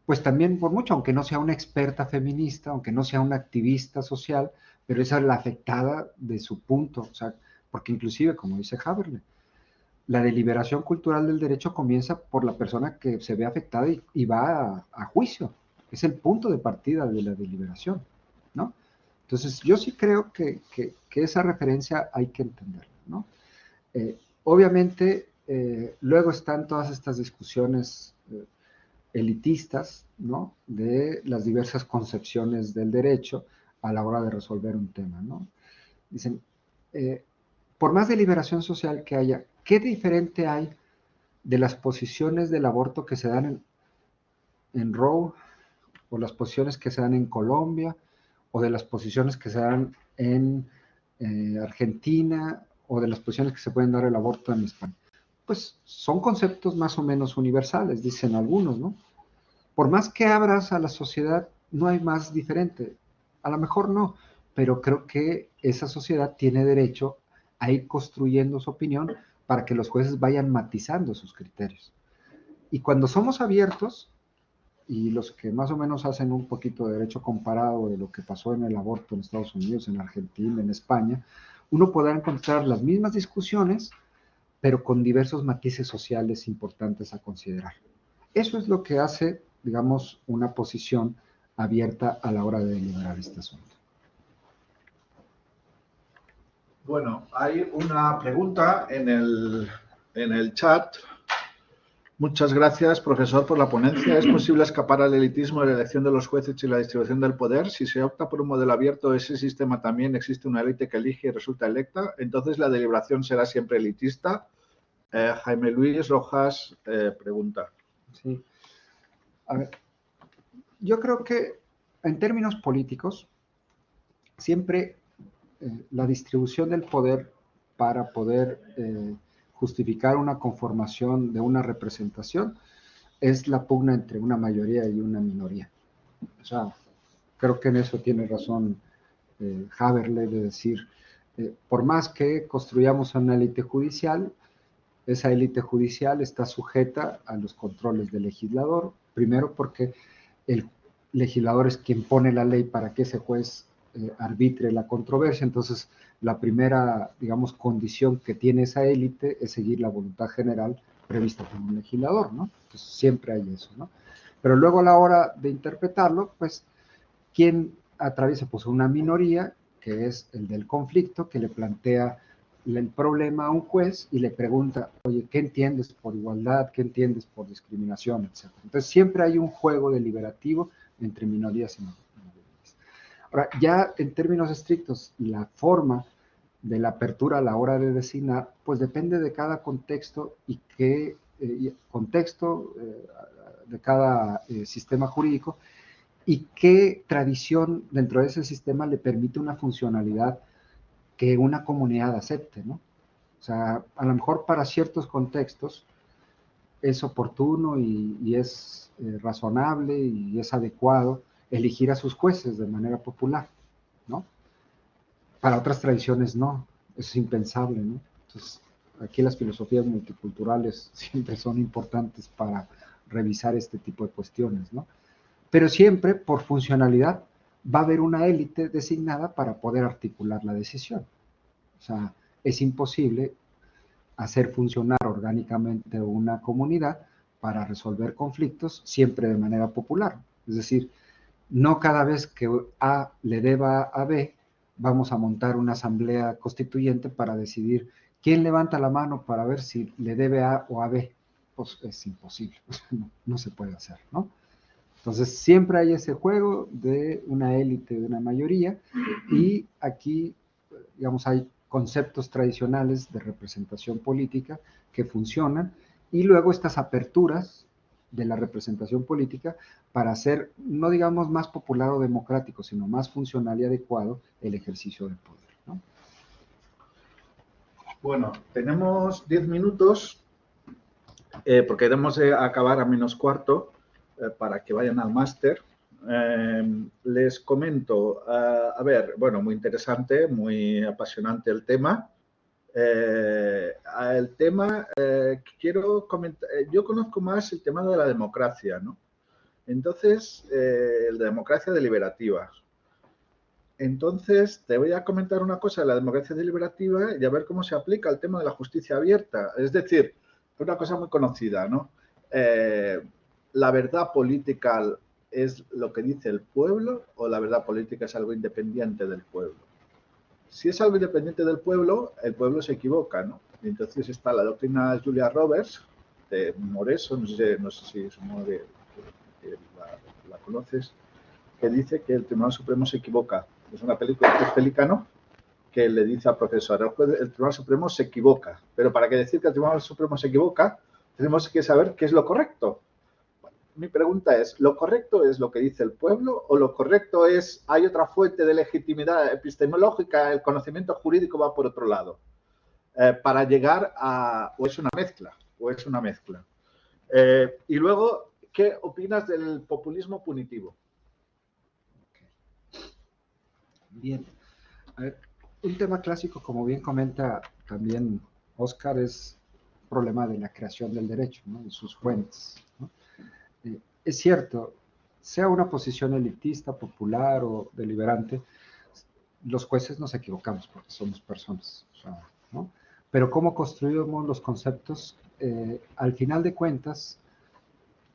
Pues también por mucho, aunque no sea una experta feminista, aunque no sea una activista social, pero esa es la afectada de su punto, o sea, porque inclusive, como dice Haberle, la deliberación cultural del derecho comienza por la persona que se ve afectada y va a juicio. Es el punto de partida de la deliberación, ¿no? Entonces, yo sí creo que esa referencia hay que entenderla, ¿no? Obviamente, luego están todas estas discusiones elitistas, ¿no? De las diversas concepciones del derecho a la hora de resolver un tema, ¿no? Dicen, eh, por más deliberación social que haya, ¿qué diferente hay de las posiciones del aborto que se dan en Roe, o las posiciones que se dan en Colombia, o de las posiciones que se dan en Argentina, o de las posiciones que se pueden dar el aborto en España? Pues son conceptos más o menos universales, dicen algunos, ¿no? Por más que abras a la sociedad, no hay más diferente. A lo mejor no, pero creo que esa sociedad tiene derecho a ir construyendo su opinión para que los jueces vayan matizando sus criterios. Y cuando somos abiertos, y los que más o menos hacen un poquito de derecho comparado de lo que pasó en el aborto en Estados Unidos, en Argentina, en España, uno podrá encontrar las mismas discusiones, pero con diversos matices sociales importantes a considerar. Eso es lo que hace, digamos, una posición abierta a la hora de deliberar este asunto. Bueno, hay una pregunta en el chat. Muchas gracias, profesor, por la ponencia. ¿Es posible escapar al elitismo de la elección de los jueces y la distribución del poder? Si se opta por un modelo abierto, ese sistema también existe una élite que elige y resulta electa. Entonces, ¿la deliberación será siempre elitista? Jaime Luis Rojas pregunta. Sí. A ver, yo creo que en términos políticos, siempre la distribución del poder para poder justificar una conformación de una representación es la pugna entre una mayoría y una minoría. O sea, creo que en eso tiene razón Haberle de decir, por más que construyamos una élite judicial, esa élite judicial está sujeta a los controles del legislador, primero porque el legislador es quien pone la ley para que ese juez arbitre la controversia, entonces la primera, digamos, condición que tiene esa élite es seguir la voluntad general prevista por un legislador, ¿no? Entonces siempre hay eso, ¿no? Pero luego a la hora de interpretarlo, pues, ¿quién atraviesa? Pues una minoría, que es el del conflicto, que le plantea el problema a un juez y le pregunta, oye, ¿qué entiendes por igualdad? ¿Qué entiendes por discriminación? Etcétera. Entonces siempre hay un juego deliberativo entre minorías y mayorías. Ahora, ya en términos estrictos, la forma de la apertura a la hora de designar, pues depende de cada contexto y qué contexto de cada sistema jurídico y qué tradición dentro de ese sistema le permite una funcionalidad que una comunidad acepte, ¿no? O sea, a lo mejor para ciertos contextos es oportuno y es razonable y es adecuado elegir a sus jueces de manera popular, ¿no? Para otras tradiciones no, eso es impensable, ¿no? Entonces, aquí las filosofías multiculturales siempre son importantes para revisar este tipo de cuestiones, ¿no? Pero siempre, por funcionalidad, va a haber una élite designada para poder articular la decisión. O sea, es imposible hacer funcionar orgánicamente una comunidad para resolver conflictos siempre de manera popular. Es decir, no cada vez que A le deba a B, vamos a montar una asamblea constituyente para decidir quién levanta la mano para ver si le debe A o a B. Pues es imposible, no se puede hacer, ¿no? Entonces siempre hay ese juego de una élite, de una mayoría, y aquí, digamos, hay conceptos tradicionales de representación política que funcionan, y luego estas aperturas de la representación política para hacer, no digamos más popular o democrático, sino más funcional y adecuado el ejercicio del poder, ¿no? Bueno, tenemos 10 minutos porque debemos de acabar a -4 para que vayan al máster. Les comento, a ver, bueno, muy interesante, muy apasionante el tema. El tema que quiero comentar, yo conozco más el tema de la democracia, ¿no? Entonces, la democracia deliberativa. Entonces, te voy a comentar una cosa de la democracia deliberativa y a ver cómo se aplica el tema de la justicia abierta. Es decir, una cosa muy conocida, ¿no? ¿La verdad política es lo que dice el pueblo o la verdad política es algo independiente del pueblo? Si es algo independiente del pueblo, el pueblo se equivoca, ¿no? Y entonces está la doctrina Julia Roberts, de Moreso, no sé si es la conoces, que dice que el Tribunal Supremo se equivoca. Es una película de Pelicano que le dice al profesor, el Tribunal Supremo se equivoca, pero para que decir que el Tribunal Supremo se equivoca, tenemos que saber qué es lo correcto. Mi pregunta es, ¿lo correcto es lo que dice el pueblo o lo correcto es, hay otra fuente de legitimidad epistemológica, el conocimiento jurídico va por otro lado? Para llegar a, o es una mezcla. Y luego, ¿qué opinas del populismo punitivo? Bien. A ver, un tema clásico, como bien comenta también Oscar, es el problema de la creación del derecho, ¿no? De sus fuentes, ¿no? Es cierto, sea una posición elitista, popular o deliberante, los jueces nos equivocamos porque somos personas, o sea, ¿no? Pero cómo construimos los conceptos, al final de cuentas,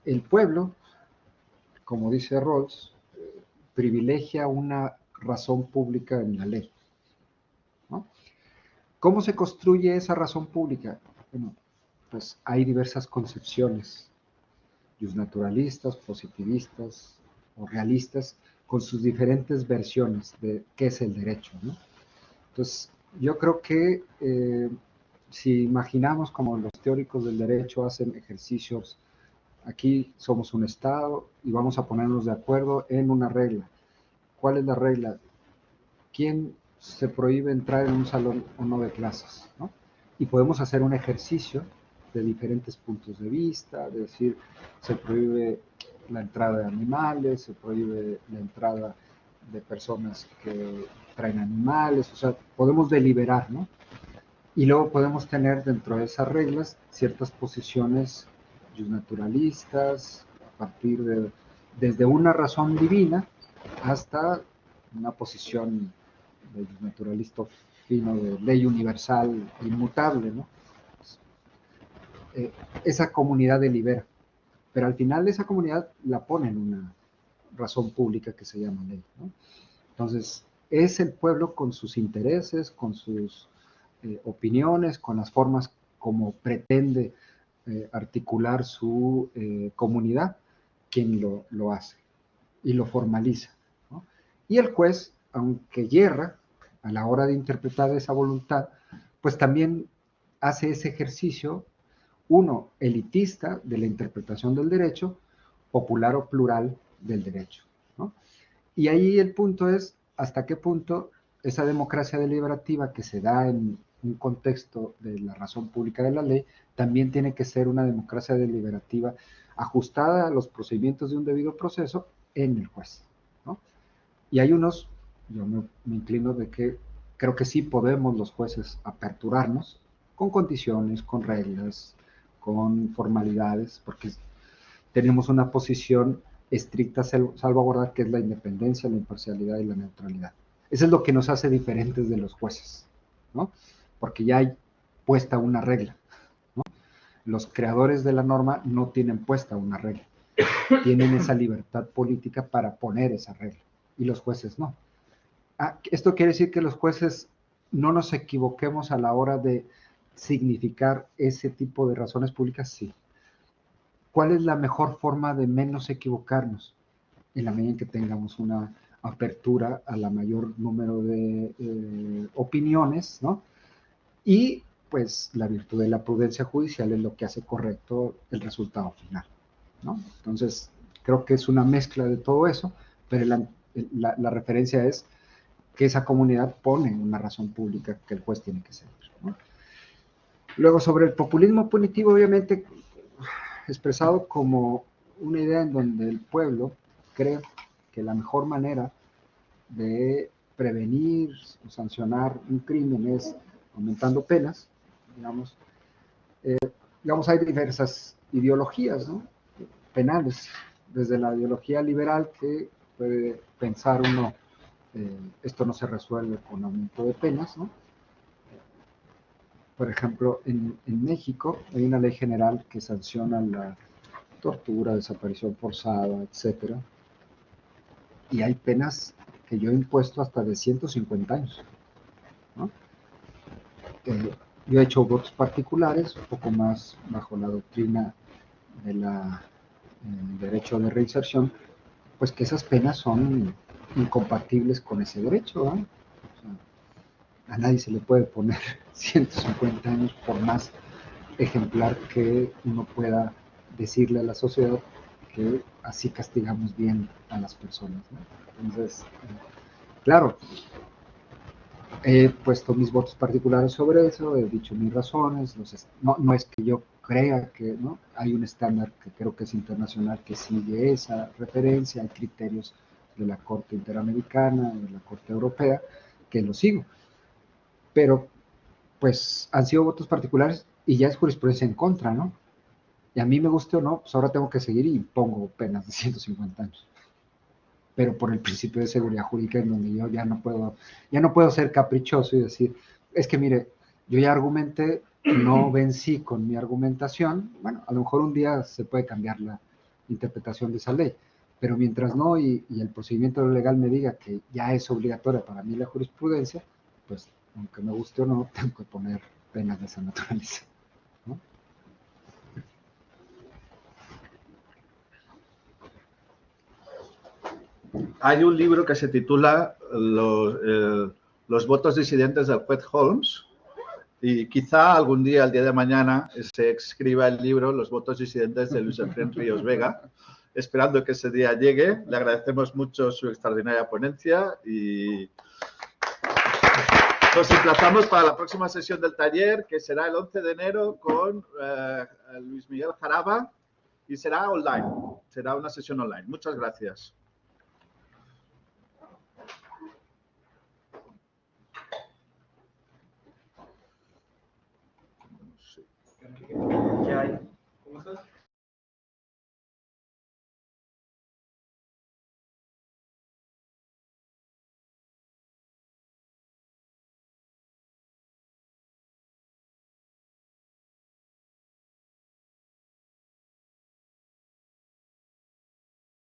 el pueblo, como dice Rawls, privilegia una razón pública en la ley, ¿no? ¿Cómo se construye esa razón pública? Bueno, pues hay diversas concepciones, naturalistas, positivistas o realistas, con sus diferentes versiones de qué es el derecho, ¿no? Entonces, yo creo que si imaginamos como los teóricos del derecho hacen ejercicios, aquí somos un Estado y vamos a ponernos de acuerdo en una regla. ¿Cuál es la regla? ¿Quién se prohíbe entrar en un salón o no de clases, ¿no? Y podemos hacer un ejercicio de diferentes puntos de vista, de decir, se prohíbe la entrada de animales, se prohíbe la entrada de personas que traen animales, o sea, podemos deliberar, ¿no? Y luego podemos tener dentro de esas reglas ciertas posiciones naturalistas, a partir de, desde una razón divina hasta una posición del naturalista fino de ley universal inmutable, ¿no? Esa comunidad delibera, pero al final esa comunidad la pone en una razón pública que se llama ley, ¿no? Entonces, es el pueblo con sus intereses, con sus opiniones, con las formas como pretende articular su comunidad, quien lo hace y lo formaliza, ¿no? Y el juez, aunque hierra a la hora de interpretar esa voluntad, pues también hace ese ejercicio, uno, elitista de la interpretación del derecho, popular o plural del derecho, ¿no? Y ahí el punto es hasta qué punto esa democracia deliberativa que se da en un contexto de la razón pública de la ley, también tiene que ser una democracia deliberativa ajustada a los procedimientos de un debido proceso en el juez, ¿no? Y hay unos, yo me inclino de que creo que sí podemos los jueces aperturarnos con condiciones, con reglas, con formalidades, porque tenemos una posición estricta salvaguardar que es la independencia, la imparcialidad y la neutralidad. Eso es lo que nos hace diferentes de los jueces, ¿no? Porque ya hay puesta una regla, ¿no? Los creadores de la norma no tienen puesta una regla, tienen esa libertad política para poner esa regla, y los jueces no. Esto quiere decir que los jueces no nos equivoquemos a la hora de significar ese tipo de razones públicas, sí. ¿Cuál es la mejor forma de menos equivocarnos? En la medida en que tengamos una apertura a la mayor número de opiniones, ¿no? Y pues la virtud de la prudencia judicial es lo que hace correcto el resultado final, ¿no? Entonces, creo que es una mezcla de todo eso, pero la referencia es que esa comunidad pone una razón pública que el juez tiene que seguir, ¿no? Luego, sobre el populismo punitivo, obviamente, expresado como una idea en donde el pueblo cree que la mejor manera de prevenir o sancionar un crimen es aumentando penas, digamos. Digamos, hay diversas ideologías, ¿no?, penales, desde la ideología liberal que puede pensar uno, esto no se resuelve con aumento de penas, ¿no? Por ejemplo, en México hay una ley general que sanciona la tortura, desaparición forzada, etcétera, y hay penas que yo he impuesto hasta de 150 años, ¿no? Yo he hecho votos particulares, un poco más bajo la doctrina de la derecho de reinserción, pues que esas penas son incompatibles con ese derecho, ¿no? O sea, a nadie se le puede poner 150 años por más ejemplar que uno pueda decirle a la sociedad que así castigamos bien a las personas, ¿no? Entonces, claro, he puesto mis votos particulares sobre eso, he dicho mis razones, no es que yo crea que, ¿no?, hay un estándar que creo que es internacional que sigue esa referencia, hay criterios de la Corte Interamericana, de la Corte Europea, que lo sigo, pero pues han sido votos particulares y ya es jurisprudencia en contra, ¿no? Y a mí me guste o no, pues ahora tengo que seguir y pongo penas de 150 años. Pero por el principio de seguridad jurídica en donde yo ya no puedo ser caprichoso y decir, es que mire, yo ya argumenté, no vencí con mi argumentación, bueno, a lo mejor un día se puede cambiar la interpretación de esa ley, pero mientras no y el procedimiento legal me diga que ya es obligatoria para mí la jurisprudencia, pues aunque me guste o no, tengo que poner penas de esa naturaleza, ¿no? Hay un libro que se titula Los votos disidentes del juez Holmes, y quizá algún día, el día de mañana, se escriba el libro Los votos disidentes de Luis Efrén Ríos Vega, esperando que ese día llegue. Le agradecemos mucho su extraordinaria ponencia y nos emplazamos para la próxima sesión del taller, que será el 11 de enero con Luis Miguel Jaraba, y será online, será una sesión online. Muchas gracias. Sí.